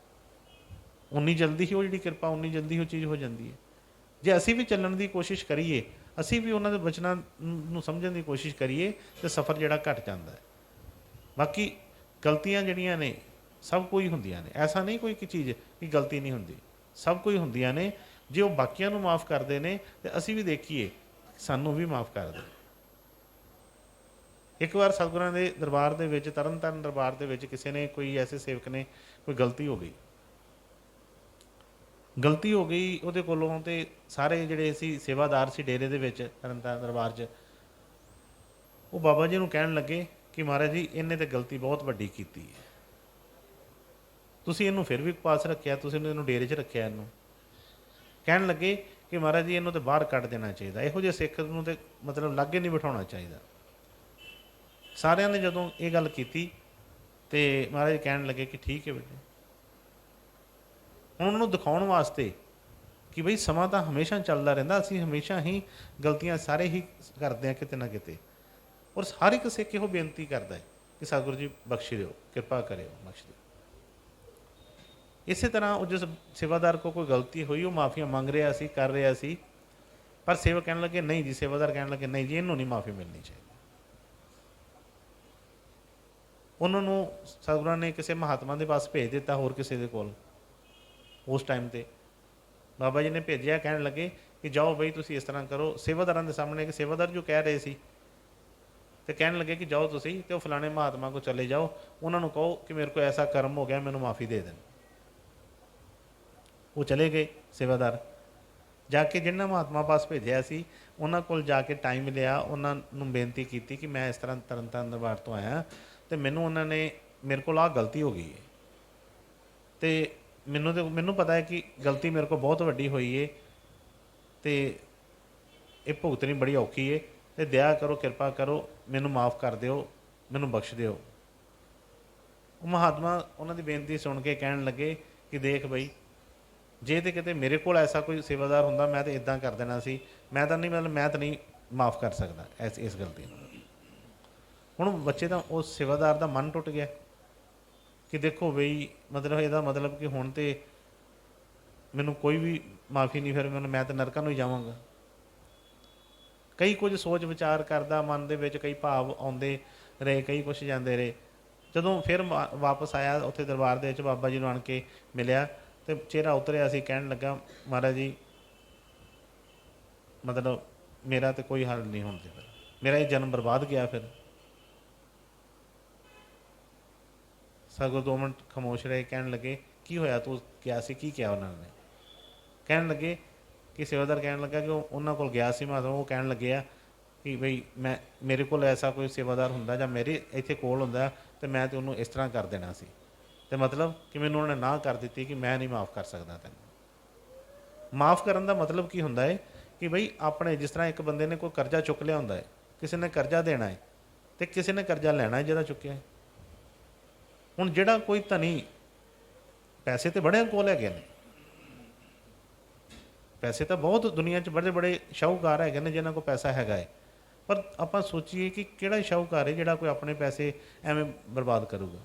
ਉਨੀ ਜਲਦੀ ਹੀ ਉਹ ਜਿਹੜੀ ਕਿਰਪਾ, ਉਨੀ ਜਲਦੀ ਉਹ ਚੀਜ਼ ਹੋ ਜਾਂਦੀ ਹੈ। ਜੇ ਅਸੀਂ ਵੀ ਚੱਲਣ ਦੀ ਕੋਸ਼ਿਸ਼ ਕਰੀਏ, ਅਸੀਂ ਵੀ ਉਹਨਾਂ ਦੇ ਬਚਨਾਂ ਨੂੰ ਸਮਝਣ ਦੀ ਕੋਸ਼ਿਸ਼ ਕਰੀਏ, ਤਾਂ ਸਫ਼ਰ ਜਿਹੜਾ ਘਟ ਜਾਂਦਾ ਹੈ। ਬਾਕੀ ਗਲਤੀਆਂ ਜਿਹੜੀਆਂ ਨੇ ਸਭ ਕੋਈ ਹੁੰਦੀਆਂ ਨੇ, ਐਸਾ ਨਹੀਂ ਕੋਈ ਕਿ ਚੀਜ਼ ਕਿ ਗਲਤੀ ਨਹੀਂ ਹੁੰਦੀ, ਸਭ ਕੋਈ ਹੁੰਦੀਆਂ ਨੇ। ਜੇ ਉਹ ਬਾਕੀਆਂ ਨੂੰ ਮਾफ़ ਕਰਦੇ ਨੇ ਤੇ ਅਸੀਂ ਵੀ ਦੇਖੀਏ ਸਾਨੂੰ ਵੀ ਮਾफ़ ਕਰ ਦੇ। ਇੱਕ ਵਾਰ ਸਤਿਗੁਰਾਂ ਦੇ ਦਰਬਾਰ ਦੇ ਵਿੱਚ, ਤਰਨ ਤਾਰਨ ਦਰਬਾਰ ਦੇ ਵਿੱਚ, ਕਿਸੇ ਨੇ, ਕੋਈ ਐਸੇ ਸੇਵਕ ਨੇ, ਕੋਈ ਗਲਤੀ ਹੋ ਗਈ ਉਹਦੇ ਕੋਲੋਂ, ਤੇ ਸਾਰੇ ਜਿਹੜੇ ਸੀ ਸੇਵਾਦਾਰ ਸੀ ਡੇਰੇ ਦੇ ਵਿੱਚ ਤਰਨ ਤਾਰਨ ਦਰਬਾਰ 'ਚ, ਉਹ ਬਾਬਾ ਜੀ ਨੂੰ ਕਹਿਣ ਲੱਗੇ ਕਿ ਮਹਾਰਾਜ ਜੀ ਇਹਨੇ ਤਾਂ ਗਲਤੀ ਬਹੁਤ ਵੱਡੀ ਕੀਤੀ ਹੈ, ਤੁਸੀਂ ਇਹਨੂੰ ਫਿਰ ਵੀ ਪਾਸ ਰੱਖਿਆ, ਤੁਸੀਂ ਇਹਨੂੰ ਡੇਰੇ 'ਚ ਰੱਖਿਆ। ਇਹਨੂੰ ਕਹਿਣ ਲੱਗੇ ਕਿ ਮਹਾਰਾਜ ਜੀ ਇਹਨੂੰ ਤਾਂ ਬਾਹਰ ਕੱਢ ਦੇਣਾ ਚਾਹੀਦਾ, ਇਹੋ ਜਿਹੇ ਸਿੱਖ ਨੂੰ ਤੇ ਮਤਲਬ ਲਾਗੇ ਨਹੀਂ ਬਿਠਾਉਣਾ ਚਾਹੀਦਾ। ਸਾਰਿਆਂ ਨੇ ਜਦੋਂ ਇਹ ਗੱਲ ਕੀਤੀ ਤੇ ਮਹਾਰਾਜ ਕਹਿਣ ਲੱਗੇ ਕਿ ਠੀਕ ਹੈ ਬੇਟੇ। ਹੁਣ ਉਹਨੂੰ ਦਿਖਾਉਣ ਵਾਸਤੇ ਕਿ ਬਈ ਸਮਾਂ ਤਾਂ ਹਮੇਸ਼ਾ ਚੱਲਦਾ ਰਹਿੰਦਾ, ਅਸੀਂ ਹਮੇਸ਼ਾ ਹੀ ਗਲਤੀਆਂ ਸਾਰੇ ਹੀ ਕਰਦੇ ਹਾਂ ਕਿਤੇ ਨਾ ਕਿਤੇ, ਔਰ ਹਰ ਇੱਕ ਸਿੱਖ ਇਹੋ ਬੇਨਤੀ ਕਰਦਾ ਹੈ ਕਿ ਸਤਿਗੁਰੂ ਜੀ ਬਖਸ਼ ਦਿਓ, ਕਿਰਪਾ ਕਰਿਓ, ਬਖਸ਼ ਦਿਓ। ਇਸੇ ਤਰ੍ਹਾਂ ਉਹ ਜਿਸ ਸੇਵਾਦਾਰ ਕੋ ਕੋਈ ਗਲਤੀ ਹੋਈ ਉਹ ਮਾਫੀਆਂ ਮੰਗ ਰਿਹਾ ਸੀ, ਕਰ ਰਿਹਾ ਸੀ, ਪਰ ਸੇਵਕ ਕਹਿਣ ਲੱਗੇ ਨਹੀਂ ਜੀ, ਸੇਵਾਦਾਰ ਕਹਿਣ ਲੱਗੇ ਨਹੀਂ ਜੀ, ਇਹਨੂੰ ਨਹੀਂ ਮਾਫੀ ਮਿਲਣੀ ਚਾਹੀਦੀ। ਉਹਨਾਂ ਨੂੰ ਸਤਿਗੁਰਾਂ ਨੇ ਕਿਸੇ ਮਹਾਤਮਾ ਦੇ ਪਾਸ ਭੇਜ ਦਿੱਤਾ, ਹੋਰ ਕਿਸੇ ਦੇ ਕੋਲ। ਉਸ ਟਾਈਮ 'ਤੇ ਬਾਬਾ ਜੀ ਨੇ ਭੇਜਿਆ, ਕਹਿਣ ਲੱਗੇ ਕਿ ਜਾਓ ਬਈ ਤੁਸੀਂ ਇਸ ਤਰ੍ਹਾਂ ਕਰੋ। ਸੇਵਾਦਾਰਾਂ ਦੇ ਸਾਹਮਣੇ ਕਿ ਸੇਵਾਦਾਰ ਜੋ ਕਹਿ ਰਹੇ ਸੀ, ਤੇ ਕਹਿਣ ਲੱਗੇ ਕਿ ਜਾਓ ਤੁਸੀਂ ਤੇ ਉਹ ਫਲਾਣੇ ਮਹਾਤਮਾ ਕੋਲ ਚਲੇ ਜਾਓ, ਉਹਨਾਂ ਨੂੰ ਕਹੋ ਕਿ ਮੇਰੇ ਕੋਲ ਐਸਾ ਕਰਮ ਹੋ ਗਿਆ, ਮੈਨੂੰ ਮਾਫੀ ਦੇ ਦੇਣ। ਉਹ ਚਲੇ ਗਏ ਸੇਵਾਦਾਰ, ਜਾ ਕੇ ਜਿਨ੍ਹਾਂ ਮਹਾਤਮਾ ਪਾਸ ਭੇਜਿਆ ਸੀ ਉਹਨਾਂ ਕੋਲ ਜਾ ਕੇ ਟਾਈਮ ਲਿਆ, ਉਹਨਾਂ ਨੂੰ ਬੇਨਤੀ ਕੀਤੀ ਕਿ ਮੈਂ ਇਸ ਤਰ੍ਹਾਂ ਤਰਨ ਤਾਰਨ ਦਰਬਾਰ ਤੋਂ ਆਇਆ ਅਤੇ ਮੈਨੂੰ ਮੇਰੇ ਕੋਲ ਆਹ ਗਲਤੀ ਹੋ ਗਈ ਹੈ, ਅਤੇ ਮੈਨੂੰ ਪਤਾ ਹੈ ਕਿ ਗਲਤੀ ਮੇਰੇ ਕੋਲ ਬਹੁਤ ਵੱਡੀ ਹੋਈ ਹੈ ਅਤੇ ਇਹ ਭੁਗਤਣੀ ਬੜੀ ਔਖੀ ਹੈ, ਅਤੇ ਦਇਆ ਕਰੋ, ਕਿਰਪਾ ਕਰੋ, ਮੈਨੂੰ ਮਾफ़ ਕਰ ਦਿਓ, ਮੈਨੂੰ ਬਖਸ਼ ਦਿਓ। ਉਹ ਮਹਾਤਮਾ ਉਹਨਾਂ ਦੀ ਬੇਨਤੀ ਸੁਣ ਕੇ ਕਹਿਣ ਲੱਗੇ ਕਿ ਦੇਖ ਬਈ, ਜੇ ਤੇ ਕਿਤੇ ਮੇਰੇ ਕੋਲ ਐਸਾ ਕੋਈ ਸੇਵਾਦਾਰ ਹੁੰਦਾ ਮੈਂ ਤਾਂ ਇੱਦਾਂ ਕਰ ਦੇਣਾ ਸੀ, ਮੈਂ ਤਾਂ ਨਹੀਂ ਮਾफ़ ਕਰ ਸਕਦਾ ਇਸ ਗਲਤੀ ਨੂੰ। ਹੁਣ ਬੱਚੇ ਦਾ ਉਸ ਸੇਵਾਦਾਰ ਦਾ ਮਨ ਟੁੱਟ ਗਿਆ ਕਿ ਦੇਖੋ ਬਈ, ਮਤਲਬ ਇਹਦਾ ਮਤਲਬ ਕਿ ਹੁਣ ਤੇ ਮੈਨੂੰ ਕੋਈ ਵੀ ਮਾफ़ੀ ਨਹੀਂ, ਫਿਰ ਮੈਂ ਤਾਂ ਨਰਕਾਂ ਨੂੰ ਹੀ ਜਾਵਾਂਗਾ। ਕਈ ਕੁਝ ਸੋਚ ਵਿਚਾਰ ਕਰਦਾ, ਮਨ ਦੇ ਵਿੱਚ ਕਈ ਭਾਵ ਆਉਂਦੇ ਰਹੇ, ਕਈ ਕੁਛ ਜਾਂਦੇ ਰਹੇ। ਜਦੋਂ ਫਿਰ ਵਾਪਸ ਆਇਆ ਉੱਥੇ ਦਰਬਾਰ ਦੇ ਵਿੱਚ, ਬਾਬਾ ਜੀ ਨੂੰ ਆਣ ਕੇ ਮਿਲਿਆ ਅਤੇ ਚਿਹਰਾ ਉਤਰਿਆ ਸੀ, ਕਹਿਣ ਲੱਗਾ ਮਹਾਰਾਜ ਜੀ, ਮਤਲਬ ਮੇਰਾ ਤਾਂ ਕੋਈ ਹੱਲ ਨਹੀਂ ਹੁਣ, ਫਿਰ ਮੇਰਾ ਇਹ ਜਨਮ ਬਰਬਾਦ ਗਿਆ। ਫਿਰ ਸਗੋਂ 2 ਮਿੰਟ ਖਾਮੋਸ਼ ਰਹੇ, ਕਹਿਣ ਲੱਗੇ ਕੀ ਹੋਇਆ, ਤੂੰ ਗਿਆ ਸੀ, ਕੀ ਕਿਹਾ ਉਹਨਾਂ ਨੇ? ਕਹਿਣ ਲੱਗੇ ਕਿ ਸੇਵਾਦਾਰ ਕਹਿਣ ਲੱਗਾ ਕਿ ਉਹਨਾਂ ਕੋਲ ਗਿਆ ਸੀ ਮਹਾਤਮਾ, ਉਹ ਕਹਿਣ ਲੱਗੇ ਆ ਕਿ ਬਈ ਮੇਰੇ ਕੋਲ ਐਸਾ ਕੋਈ ਸੇਵਾਦਾਰ ਹੁੰਦਾ ਜਾਂ ਮੇਰੇ ਇੱਥੇ ਕੋਲ ਹੁੰਦਾ ਅਤੇ ਮੈਂ ਤਾਂ ਉਹਨੂੰ ਇਸ ਤਰ੍ਹਾਂ ਕਰ ਦੇਣਾ ਸੀ, ਅਤੇ ਮਤਲਬ ਕਿ ਮੈਨੂੰ ਉਹਨਾਂ ਨੇ ਨਾ ਕਰ ਦਿੱਤੀ ਕਿ ਮੈਂ ਨਹੀਂ ਮਾफ़ ਕਰ ਸਕਦਾ ਤੈਨੂੰ। ਮਾफ़ ਕਰਨ ਦਾ ਮਤਲਬ ਕੀ ਹੁੰਦਾ ਹੈ ਕਿ ਬਈ ਆਪਣੇ, ਜਿਸ ਤਰ੍ਹਾਂ ਇੱਕ ਬੰਦੇ ਨੇ ਕੋਈ ਕਰਜ਼ਾ ਚੁੱਕ ਲਿਆ ਹੁੰਦਾ ਹੈ, ਕਿਸੇ ਨੇ ਕਰਜ਼ਾ ਦੇਣਾ ਹੈ ਅਤੇ ਕਿਸੇ ਨੇ ਕਰਜ਼ਾ ਲੈਣਾ ਹੈ ਜਿਹੜਾ ਚੁੱਕਿਆ ਹੈ। ਹੁਣ ਜਿਹੜਾ ਕੋਈ ਧਨੀ, ਪੈਸੇ ਤਾਂ ਬੜਿਆਂ ਕੋਲ ਹੈਗੇ ਨੇ, ਪੈਸੇ ਤਾਂ ਬਹੁਤ ਦੁਨੀਆ 'ਚ ਬੜੇ ਬੜੇ ਸ਼ਾਹੂਕਾਰ ਹੈਗੇ ਨੇ ਜਿਨ੍ਹਾਂ ਕੋਲ ਪੈਸਾ ਹੈਗਾ ਹੈ, ਪਰ ਆਪਾਂ ਸੋਚੀਏ ਕਿ ਕਿਹੜਾ ਸ਼ਾਹੂਕਾਰ ਹੈ ਜਿਹੜਾ ਕੋਈ ਆਪਣੇ ਪੈਸੇ ਐਵੇਂ ਬਰਬਾਦ ਕਰੂਗਾ।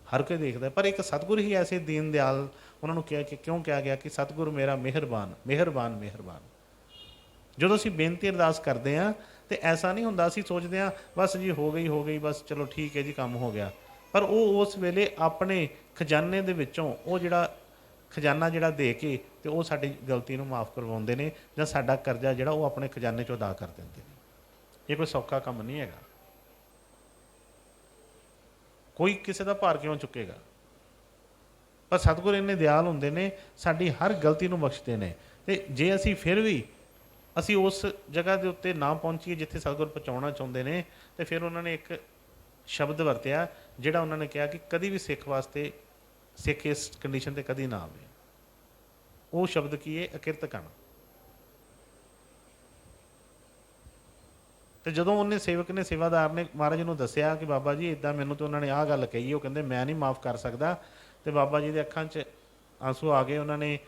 ਹਰ ਕੋਈ ਦੇਖਦਾ, ਪਰ ਇੱਕ ਸਤਿਗੁਰ ਹੀ ਐਸੇ ਦੀਨ ਦਿਆਲ, ਉਹਨਾਂ ਨੂੰ ਕਿਹਾ ਕਿ ਕਿਉਂ ਕਿਹਾ ਗਿਆ ਕਿ ਸਤਿਗੁਰ ਮੇਰਾ ਮਿਹਰਬਾਨ ਮਿਹਰਬਾਨ ਮਿਹਰਬਾਨ। ਜਦੋਂ ਅਸੀਂ ਬੇਨਤੀ ਅਰਦਾਸ ਕਰਦੇ ਹਾਂ ਤੇ ਐਸਾ ਨਹੀਂ ਹੁੰਦਾ, ਅਸੀਂ ਸੋਚਦੇ ਹਾਂ ਬਸ ਜੀ ਹੋ ਗਈ ਬਸ, ਚਲੋ ਠੀਕ ਹੈ ਜੀ, ਕੰਮ ਹੋ ਗਿਆ। ਪਰ ਉਹ ਉਸ ਵੇਲੇ ਆਪਣੇ ਖਜ਼ਾਨੇ ਦੇ ਵਿੱਚੋਂ ਉਹ ਜਿਹੜਾ ਖਜ਼ਾਨਾ ਜਿਹੜਾ ਦੇ ਕੇ ਤੇ ਉਹ ਸਾਡੀ ਗਲਤੀ ਨੂੰ ਮਾफ़ ਕਰਵਾਉਂਦੇ ਨੇ, ਜਾਂ ਸਾਡਾ ਕਰਜ਼ਾ ਜਿਹੜਾ ਉਹ ਆਪਣੇ ਖਜ਼ਾਨੇ 'ਚੋਂ ਅਦਾ ਕਰ ਦਿੰਦੇ ਨੇ। ਇਹ ਕੋਈ ਸੌਖਾ ਕੰਮ ਨਹੀਂ ਹੈਗਾ। ਕੋਈ ਕਿਸੇ ਦਾ ਭਾਰ ਕਿਉਂ ਚੁੱਕੇਗਾ? ਪਰ ਸਤਿਗੁਰ ਇੰਨੇ ਦਿਆਲ ਹੁੰਦੇ ਨੇ, ਸਾਡੀ ਹਰ ਗਲਤੀ ਨੂੰ ਬਖਸ਼ਦੇ ਨੇ। ਅਤੇ ਜੇ ਅਸੀਂ ਫਿਰ ਵੀ ਅਸੀਂ ਉਸ ਜਗ੍ਹਾ ਦੇ ਉੱਤੇ ਨਾ ਪਹੁੰਚੀਏ ਜਿੱਥੇ ਸਤਿਗੁਰ ਪਹੁੰਚਾਉਣਾ ਚਾਹੁੰਦੇ ਨੇ, ਤੇ ਫਿਰ ਉਹਨਾਂ ਨੇ ਇੱਕ ਸ਼ਬਦ ਵਰਤਿਆ ਜਿਹੜਾ ਉਹਨਾਂ ਨੇ ਕਿਹਾ ਕਿ ਕਦੀ ਵੀ ਸਿੱਖ ਵਾਸਤੇ, ਸਿੱਖ ਇਸ ਕੰਡੀਸ਼ਨ 'ਤੇ ਕਦੀ ਨਾ ਆਵੇ। ਉਹ ਸ਼ਬਦ ਕੀ ਹੈ? ਅਕਿਰਤ ਕਣ। ਅਤੇ ਜਦੋਂ ਉਹਨੇ ਸੇਵਕ ਨੇ, ਸੇਵਾਦਾਰ ਨੇ ਮਹਾਰਾਜ ਨੂੰ ਦੱਸਿਆ ਕਿ ਬਾਬਾ ਜੀ ਇੱਦਾਂ ਮੈਨੂੰ ਤਾਂ ਉਹਨਾਂ ਨੇ ਆਹ ਗੱਲ ਕਹੀ, ਉਹ ਕਹਿੰਦੇ ਮੈਂ ਨਹੀਂ ਮਾफ़ ਕਰ ਸਕਦਾ, ਅਤੇ ਬਾਬਾ ਜੀ ਦੇ ਅੱਖਾਂ 'ਚ ਆਂਸੂ ਆ ਗਏ। ਉਹਨਾਂ ਨੇ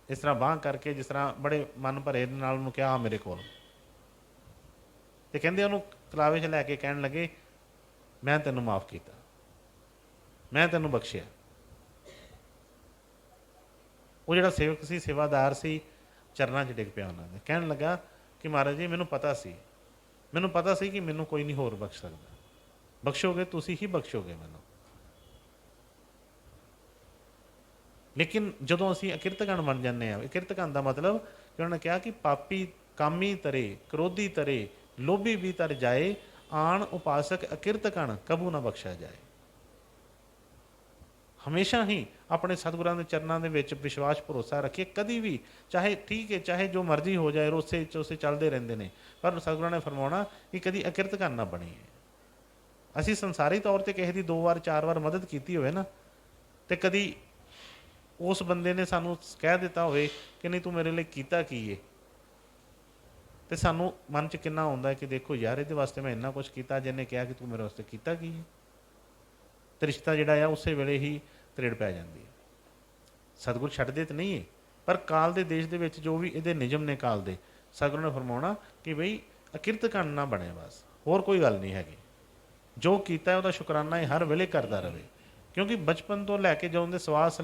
ਇਸ ਤਰ੍ਹਾਂ ਬਾਂਹ ਕਰਕੇ, ਜਿਸ ਤਰ੍ਹਾਂ ਬੜੇ ਮਨ ਭਰੇ ਨਾਲ ਉਹਨੂੰ ਕਿਹਾ, ਆ ਮੇਰੇ ਕੋਲ। ਅਤੇ ਕਹਿੰਦੇ ਉਹਨੂੰ ਕਲਾਵੇ 'ਚ ਲੈ ਕੇ ਕਹਿਣ ਲੱਗੇ, ਮੈਂ ਤੈਨੂੰ ਮਾफ़ ਕੀਤਾ, ਮੈਂ ਤੈਨੂੰ ਬਖਸ਼ਿਆ। ਉਹ ਜਿਹੜਾ ਸੇਵਕ ਸੀ, ਸੇਵਾਦਾਰ ਸੀ, ਚਰਨਾਂ 'ਚ ਡਿੱਗ ਪਿਆ ਉਹਨਾਂ ਦੇ, ਕਹਿਣ ਲੱਗਾ ਕਿ ਮਹਾਰਾਜ ਜੀ ਮੈਨੂੰ ਪਤਾ ਸੀ ਕਿ ਮੈਨੂੰ ਕੋਈ ਨਹੀਂ ਹੋਰ ਬਖਸ਼ ਸਕਦਾ, ਬਖਸ਼ੋਗੇ ਤੁਸੀਂ ਹੀ ਬਖਸ਼ੋਗੇ ਮੈਨੂੰ। ਲੇਕਿਨ ਜਦੋਂ ਅਸੀਂ ਅਕਿਰਤਗਣ ਬਣ ਜਾਂਦੇ ਹਾਂ, ਅਕਿਰਤਗਣ ਦਾ ਮਤਲਬ ਕਿ ਉਹਨਾਂ ਨੇ ਕਿਹਾ ਕਿ ਪਾਪੀ ਕਾਮੀ ਤਰੇ, ਕ੍ਰੋਧੀ ਤਰੇ, ਲੋਭੀ ਵੀ ਤਰ ਜਾਏ, ਆਣ ਉਪਾਸਕ ਅਕਿਰਤਗਣ ਕਬੂ ਨਾ ਬਖਸ਼ਿਆ ਜਾਏ। ਹਮੇਸ਼ਾ ਹੀ ਆਪਣੇ ਸਤਿਗੁਰਾਂ ਦੇ ਚਰਨਾਂ ਦੇ ਵਿੱਚ ਵਿਸ਼ਵਾਸ ਭਰੋਸਾ ਰੱਖੀਏ, ਕਦੀ ਵੀ, ਚਾਹੇ ਠੀਕ ਹੈ, ਚਾਹੇ ਜੋ ਮਰਜ਼ੀ ਹੋ ਜਾਏ, ਰੋਸੇ ਚੋਸੇ ਚੱਲਦੇ ਰਹਿੰਦੇ ਨੇ, ਪਰ ਸਤਿਗੁਰਾਂ ਨੇ ਫਰਮਾਉਣਾ ਕਿ ਕਦੀ ਅਕਿਰਤਗਣ ਨਾ ਬਣੀਏ। ਅਸੀਂ ਸੰਸਾਰੀ ਤੌਰ 'ਤੇ ਕਿਸੇ ਦੀ 2 ਵਾਰ 4 ਵਾਰ ਮਦਦ ਕੀਤੀ ਹੋਵੇ ਨਾ, ਅਤੇ ਕਦੀ ਉਸ ਬੰਦੇ ਨੇ ਸਾਨੂੰ ਕਹਿ ਦਿੱਤਾ ਹੋਵੇ ਕਿ ਨਹੀਂ ਤੂੰ ਮੇਰੇ ਲਈ ਕੀਤਾ ਕੀ ਹੈ, ਤੇ ਸਾਨੂੰ ਮਨ 'ਚ ਕਿੰਨਾ ਆਉਂਦਾ ਹੈ ਕਿ ਦੇਖੋ ਯਾਰ ਇਹਦੇ ਵਾਸਤੇ ਮੈਂ ਇੰਨਾ ਕੁਛ ਕੀਤਾ, ਜਿਹਨੇ ਕਿਹਾ ਕਿ ਤੂੰ ਮੇਰੇ ਵਾਸਤੇ ਕੀਤਾ ਕੀ ਹੈ। ਤੇ ਰਿਸ਼ਤਾ ਜਿਹੜਾ ਆ ਉਸੇ ਵੇਲੇ ਹੀ ਤਰੇੜ ਪੈ ਜਾਂਦੀ ਹੈ। ਸਤਿਗੁਰ ਛੱਡਦੇ ਤਾਂ ਨਹੀਂ ਹੈ, ਪਰ ਕਾਲ ਦੇ ਦੇਸ਼ ਦੇ ਵਿੱਚ ਜੋ ਵੀ ਇਹਦੇ ਨਿਯਮ ਨੇ ਕਾਲ ਦੇ, ਸਤਿਗੁਰੂ ਨੇ ਫਰਮਾਉਣਾ ਕਿ ਬਈ ਅਕਿਰਤ ਕੰਨ ਨਾ ਬਣੇ, ਬਸ ਹੋਰ ਕੋਈ ਗੱਲ ਨਹੀਂ ਹੈਗੀ। ਜੋ ਕੀਤਾ ਉਹਦਾ ਸ਼ੁਕਰਾਨਾ ਇਹ ਹਰ ਵੇਲੇ ਕਰਦਾ ਰਹੇ, ਕਿਉਂਕਿ ਬਚਪਨ ਤੋਂ ਲੈ ਕੇ ਜਦੋਂ ਦੇ ਸਵਾਸ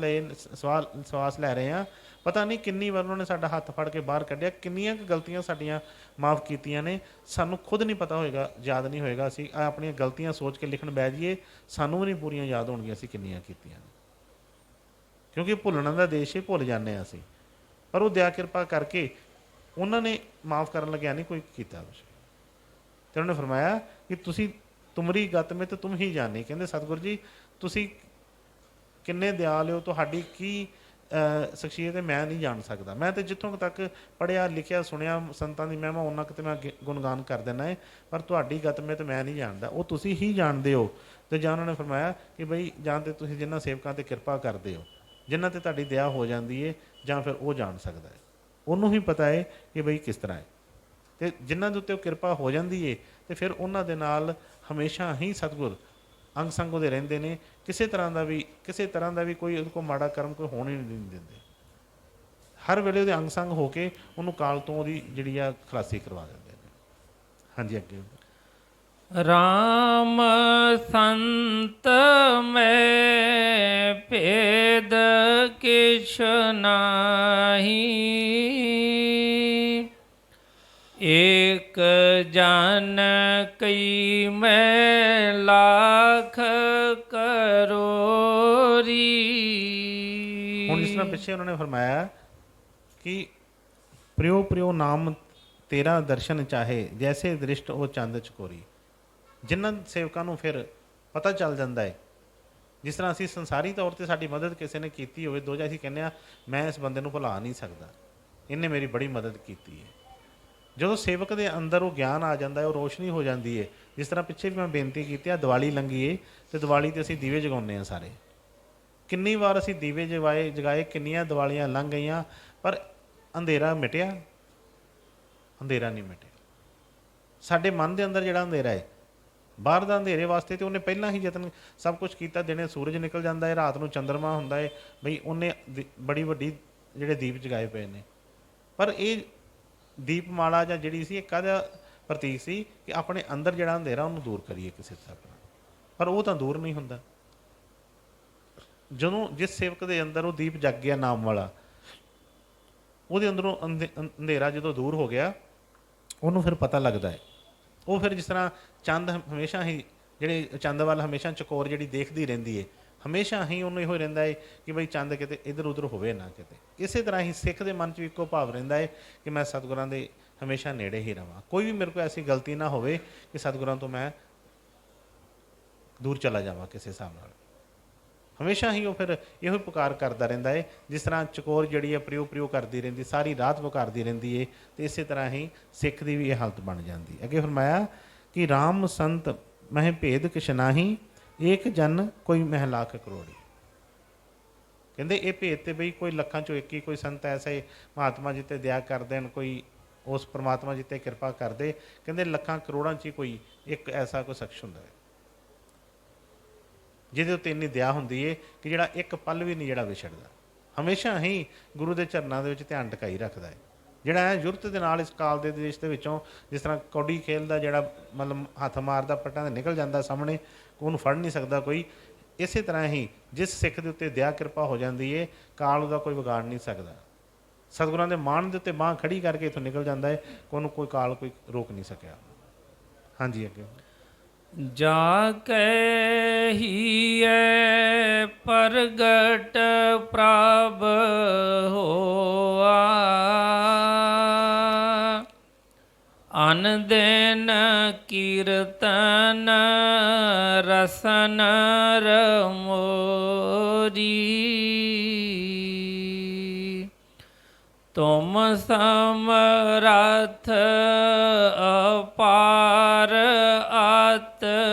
ਲੈ ਰਹੇ ਹਾਂ, ਪਤਾ ਨਹੀਂ ਕਿੰਨੀ ਵਾਰ ਉਹਨਾਂ ਨੇ ਸਾਡਾ ਹੱਥ ਫੜ ਕੇ ਬਾਹਰ ਕੱਢਿਆ, ਕਿੰਨੀਆਂ ਕੁ ਗਲਤੀਆਂ ਸਾਡੀਆਂ ਮਾਫ ਕੀਤੀਆਂ ਨੇ, ਸਾਨੂੰ ਖੁਦ ਨਹੀਂ ਪਤਾ ਹੋਏਗਾ, ਯਾਦ ਨਹੀਂ ਹੋਏਗਾ। ਅਸੀਂ ਆਪਣੀਆਂ ਗਲਤੀਆਂ ਸੋਚ ਕੇ ਲਿਖਣ ਬਹਿ ਜਾਈਏ, ਸਾਨੂੰ ਵੀ ਨਹੀਂ ਪੂਰੀਆਂ ਯਾਦ ਹੋਣਗੀਆਂ ਅਸੀਂ ਕਿੰਨੀਆਂ ਕੀਤੀਆਂ ਨੇ, ਕਿਉਂਕਿ ਭੁੱਲਣ ਦਾ ਦੇਸ਼ ਹੀ ਭੁੱਲ ਜਾਂਦੇ ਹਾਂ ਅਸੀਂ। ਪਰ ਉਹ ਦਇਆ ਕਿਰਪਾ ਕਰਕੇ ਉਹਨਾਂ ਨੇ ਮਾਫ ਕਰਨ ਲੱਗਿਆ ਨਹੀਂ ਕੋਈ ਕੀਤਾ ਕੁਛ। ਤੇ ਉਹਨਾਂ ਨੇ ਫਰਮਾਇਆ ਕਿ ਤੁਸੀਂ ਤੁਮਰੀ ਗਤ ਮੇ ਤਾਂ ਤੁਮ ਹੀ ਜਾਣੇ, ਕਹਿੰਦੇ ਸਤਿਗੁਰੂ ਜੀ ਤੁਸੀਂ ਕਿੰਨੇ ਦਿਆਲ ਹੋ, ਤੁਹਾਡੀ ਕੀ ਸ਼ਖਸੀਅਤ ਹੈ ਮੈਂ ਨਹੀਂ ਜਾਣ ਸਕਦਾ। ਮੈਂ ਤਾਂ ਜਿੱਥੋਂ ਤੱਕ ਪੜ੍ਹਿਆ ਲਿਖਿਆ ਸੁਣਿਆ ਸੰਤਾਂ ਦੀ ਮਹਿਮਾ ਉਹਨਾਂ ਕੁ ਤੇ ਮੈਂ ਗੁਣਗਾਨ ਕਰ ਦੇਣਾ ਹੈ, ਪਰ ਤੁਹਾਡੀ ਗਤ ਮੇ ਤਾਂ ਮੈਂ ਨਹੀਂ ਜਾਣਦਾ, ਉਹ ਤੁਸੀਂ ਹੀ ਜਾਣਦੇ ਹੋ। ਤੇ ਜਾਂ ਉਹਨਾਂ ਨੇ ਫਰਮਾਇਆ ਕਿ ਬਈ ਜਾਂ ਤਾਂ ਤੁਸੀਂ ਜਿਨ੍ਹਾਂ ਸੇਵਕਾਂ 'ਤੇ ਕਿਰਪਾ ਕਰਦੇ ਹੋ, ਜਿਨ੍ਹਾਂ 'ਤੇ ਤੁਹਾਡੀ ਦਇਆ ਹੋ ਜਾਂਦੀ ਹੈ, ਜਾਂ ਫਿਰ ਉਹ ਜਾਣ ਸਕਦਾ ਹੈ, ਉਹਨੂੰ ਹੀ ਪਤਾ ਹੈ ਕਿ ਬਈ ਕਿਸ ਤਰ੍ਹਾਂ ਹੈ। ਅਤੇ ਜਿਨ੍ਹਾਂ ਦੇ ਉੱਤੇ ਉਹ ਕਿਰਪਾ ਹੋ ਜਾਂਦੀ ਹੈ ਅਤੇ ਫਿਰ ਉਹਨਾਂ ਦੇ ਨਾਲ ਹਮੇਸ਼ਾ ਹੀ ਸਤਿਗੁਰ ਅੰਗ ਸੰਗ ਉਹਦੇ ਰਹਿੰਦੇ ਨੇ। ਕਿਸੇ ਤਰ੍ਹਾਂ ਦਾ ਵੀ ਕੋਈ ਉਹਦੇ ਕੋਲ ਮਾੜਾ ਕਰਮ ਕੋਈ ਹੋਣ ਹੀ ਨਹੀਂ ਦਿੰਦੇ, ਹਰ ਵੇਲੇ ਉਹਦੇ ਅੰਗ ਸੰਗ ਹੋ ਕੇ ਉਹਨੂੰ ਕਾਲ ਤੋਂ ਉਹਦੀ ਜਿਹੜੀ ਆ ਖਲਾਸੀ ਕਰਵਾ ਦਿੰਦੇ ਨੇ। ਹਾਂਜੀ ਅੱਗੇ। ਰਾਮ ਸੰਤ ਮੈਂ ਭੇਦ ਕਿਛ ਨਾਹੀ, ਏਕ ਜਨ ਕਈ ਮੈਂ ਲਾਖ ਕਰੋਰੀ। ਹੁਣ ਜਿਸ ਤਰ੍ਹਾਂ ਪਿੱਛੇ ਉਹਨਾਂ ਨੇ ਫਰਮਾਇਆ ਕਿ ਪ੍ਰਿਓ ਪ੍ਰਿਓ ਨਾਮ ਤੇਰਾ ਦਰਸ਼ਨ ਚਾਹੇ, ਜੈਸੇ ਦ੍ਰਿਸ਼ਟ ਉਹ ਚੰਦ ਚਕੋਰੀ। ਜਿਨ੍ਹਾਂ ਸੇਵਕਾਂ ਨੂੰ ਫਿਰ ਪਤਾ ਚੱਲ ਜਾਂਦਾ ਹੈ, ਜਿਸ ਤਰ੍ਹਾਂ ਅਸੀਂ ਸੰਸਾਰੀ ਤੌਰ 'ਤੇ ਸਾਡੀ ਮਦਦ ਕਿਸੇ ਨੇ ਕੀਤੀ ਹੋਵੇ, ਦੋ ਅਸੀਂ ਕਹਿੰਦੇ ਹਾਂ ਮੈਂ ਇਸ ਬੰਦੇ ਨੂੰ ਭੁਲਾ ਨਹੀਂ ਸਕਦਾ, ਇਹਨੇ ਮੇਰੀ ਬੜੀ ਮਦਦ ਕੀਤੀ ਹੈ। ਜਦੋਂ ਸੇਵਕ ਦੇ ਅੰਦਰ ਉਹ ਗਿਆਨ ਆ ਜਾਂਦਾ ਹੈ, ਉਹ ਰੋਸ਼ਨੀ ਹੋ ਜਾਂਦੀ ਹੈ। ਜਿਸ ਤਰ੍ਹਾਂ ਪਿੱਛੇ ਵੀ ਮੈਂ ਬੇਨਤੀ ਕੀਤੀ ਆ, ਦੀਵਾਲੀ ਲੰਘੀ ਹੈ ਅਤੇ ਦੀਵਾਲੀ 'ਤੇ ਅਸੀਂ ਦੀਵੇ ਜਗਾਉਂਦੇ ਹਾਂ ਸਾਰੇ। ਕਿੰਨੀ ਵਾਰ ਅਸੀਂ ਦੀਵੇ ਜਗਾਏ, ਕਿੰਨੀਆਂ ਦੀਵਾਲੀਆਂ ਲੰਘ ਗਈਆਂ, ਪਰ ਅੰਧੇਰਾ ਮਿਟਿਆ? ਅੰਧੇਰਾ ਨਹੀਂ ਮਿਟਿਆ। ਸਾਡੇ ਮਨ ਦੇ ਅੰਦਰ ਜਿਹੜਾ ਅੰਧੇਰਾ ਹੈ, ਬਾਹਰ ਦਾ ਅੰਧੇਰੇ ਵਾਸਤੇ ਤੇ ਉਹਨੇ ਪਹਿਲਾਂ ਹੀ ਯਤਨ ਸਭ ਕੁਝ ਕੀਤਾ। ਦਿਨੇ ਸੂਰਜ ਨਿਕਲ ਜਾਂਦਾ ਹੈ, ਰਾਤ ਨੂੰ ਚੰਦਰਮਾ ਹੁੰਦਾ ਹੈ, ਬਈ ਉਹਨੇ ਬੜੀ ਵੱਡੀ ਜਿਹੜੇ ਦੀਪ ਜਗਾਏ ਪਏ ਨੇ। ਪਰ ਇਹ ਦੀਪਮਾਲਾ ਜਾਂ ਜਿਹੜੀ ਸੀ, ਇੱਕ ਕਾਹਦਾ ਪ੍ਰਤੀਕ ਸੀ ਕਿ ਆਪਣੇ ਅੰਦਰ ਜਿਹੜਾ ਅੰਧੇਰਾ ਉਹਨੂੰ ਦੂਰ ਕਰੀਏ ਕਿਸੇ ਤਰ੍ਹਾਂ ਨਾਲ, ਪਰ ਉਹ ਤਾਂ ਦੂਰ ਨਹੀਂ ਹੁੰਦਾ। ਜਦੋਂ ਜਿਸ ਸੇਵਕ ਦੇ ਅੰਦਰ ਉਹ ਦੀਪ ਜਗ ਗਿਆ ਨਾਮ ਵਾਲਾ, ਉਹਦੇ ਅੰਦਰੋਂ ਅੰਧੇਰਾ ਜਦੋਂ ਦੂਰ ਹੋ ਗਿਆ, ਉਹਨੂੰ ਫਿਰ ਪਤਾ ਲੱਗਦਾ ਹੈ। ਉਹ ਫਿਰ ਜਿਸ ਤਰ੍ਹਾਂ ਚੰਦ ਹਮੇਸ਼ਾ ਹੀ ਜਿਹੜੇ ਚੰਦ ਵੱਲ ਹਮੇਸ਼ਾ ਚਕੋਰ ਜਿਹੜੀ ਦੇਖਦੀ ਰਹਿੰਦੀ ਹੈ, ਹਮੇਸ਼ਾ ਹੀ ਉਹਨੂੰ ਇਹੋ ਰਹਿੰਦਾ ਹੈ ਕਿ ਬਈ ਚੰਦ ਕਿਤੇ ਇੱਧਰ ਉੱਧਰ ਹੋਵੇ ਨਾ ਕਿਤੇ। ਇਸੇ ਤਰ੍ਹਾਂ ਹੀ ਸਿੱਖ ਦੇ ਮਨ 'ਚ ਵੀ ਇੱਕੋ ਭਾਵ ਰਹਿੰਦਾ ਹੈ ਕਿ ਮੈਂ ਸਤਿਗੁਰਾਂ ਦੇ ਹਮੇਸ਼ਾ ਨੇੜੇ ਹੀ ਰਹਾਂ, ਕੋਈ ਵੀ ਮੇਰੇ ਕੋਲ ਐਸੀ ਗਲਤੀ ਨਾ ਹੋਵੇ ਕਿ ਸਤਿਗੁਰਾਂ ਤੋਂ ਮੈਂ ਦੂਰ ਚਲਾ ਜਾਵਾਂ ਕਿਸੇ ਹਿਸਾਬ ਨਾਲ। ਹਮੇਸ਼ਾ ਹੀ ਉਹ ਫਿਰ ਇਹੋ ਹੀ ਪੁਕਾਰ ਕਰਦਾ ਰਹਿੰਦਾ ਹੈ। ਜਿਸ ਤਰ੍ਹਾਂ ਚਕੋਰ ਜਿਹੜੀ ਹੈ ਪ੍ਰਿਓ ਪ੍ਰਿਓ ਕਰਦੀ ਰਹਿੰਦੀ, ਸਾਰੀ ਰਾਤ ਪੁਕਾਰਦੀ ਰਹਿੰਦੀ ਹੈ, ਅਤੇ ਇਸੇ ਤਰ੍ਹਾਂ ਹੀ ਸਿੱਖ ਦੀ ਵੀ ਇਹ ਹਾਲਤ ਬਣ ਜਾਂਦੀ। ਅੱਗੇ ਫਰਮਾਇਆ ਕਿ ਰਾਮ ਸੰਤ ਮਹਿ ਭੇਦ ਕਿਛ ਨਾਹੀ, ਏਕ ਜਨ ਕੋਈ ਮਹਿ ਲਾਖ ਕਰੋੜੀ। ਕਹਿੰਦੇ ਇਹ ਭੇਦ ਤੇ ਬਈ ਕੋਈ ਲੱਖਾਂ 'ਚੋਂ ਇੱਕ ਹੀ ਕੋਈ ਸੰਤ ਐਸੇ ਮਹਾਤਮਾ ਜੀ 'ਤੇ ਦਇਆ ਕਰ ਦੇਣ, ਕੋਈ ਉਸ ਪਰਮਾਤਮਾ ਜੀ 'ਤੇ ਕਿਰਪਾ ਕਰਦੇ, ਕਹਿੰਦੇ ਲੱਖਾਂ ਕਰੋੜਾਂ 'ਚ ਹੀ ਕੋਈ ਇੱਕ ਐਸਾ ਕੋਈ ਸ਼ਖਸ ਹੁੰਦਾ ਹੈ ਜਿਹਦੇ ਉੱਤੇ ਇੰਨੀ ਦਇਆ ਹੁੰਦੀ ਹੈ ਕਿ ਜਿਹੜਾ ਇੱਕ ਪਲ ਵੀ ਨਹੀਂ ਜਿਹੜਾ ਵਿਛੜਦਾ, ਹਮੇਸ਼ਾ ਹੀ ਗੁਰੂ ਦੇ ਚਰਨਾਂ ਦੇ ਵਿੱਚ ਧਿਆਨ ਟਿਕਾਈ ਰੱਖਦਾ ਹੈ। ਜਿਹੜਾ ਹੈ ਜੁਰਤ ਦੇ ਨਾਲ ਇਸ ਕਾਲ ਦੇ ਦੇਸ਼ ਦੇ ਵਿੱਚੋਂ, ਜਿਸ ਤਰ੍ਹਾਂ ਕੌਡੀ ਖੇਲਦਾ, ਜਿਹੜਾ ਮਤਲਬ ਹੱਥ ਮਾਰਦਾ ਪੱਟਾਂ ਦੇ ਨਿਕਲ ਜਾਂਦਾ ਸਾਹਮਣੇ, ਉਹਨੂੰ ਫੜ ਨਹੀਂ ਸਕਦਾ ਕੋਈ। ਇਸੇ ਤਰ੍ਹਾਂ ਹੀ ਜਿਸ ਸਿੱਖ ਦੇ ਉੱਤੇ ਦਇਆ ਕਿਰਪਾ ਹੋ ਜਾਂਦੀ ਹੈ, ਕਾਲ ਉਹਦਾ ਕੋਈ ਵਿਗਾੜ ਨਹੀਂ ਸਕਦਾ। ਸਤਿਗੁਰਾਂ ਦੇ ਮਾਣ ਦੇ ਉੱਤੇ ਬਾਂਹ ਖੜੀ ਕਰਕੇ ਇੱਥੋਂ ਨਿਕਲ ਜਾਂਦਾ ਹੈ, ਉਹਨੂੰ ਕੋਈ ਕਾਲ ਕੋਈ ਰੋਕ ਨਹੀਂ ਸਕਿਆ। ਹਾਂਜੀ ਅੱਗੇ। ਜਾ ਕੈ ਹੀਐ ਪ੍ਰਗਟ ਪ੍ਰਭ ਹੋਆ, ਅਨ ਦਿਨ ਕੀਰਤਨ ਰਸਨ ਰਮੋਰੀ। ਤੁਮ ਸਮਰਥ ਅਪਾਰ ਅਤ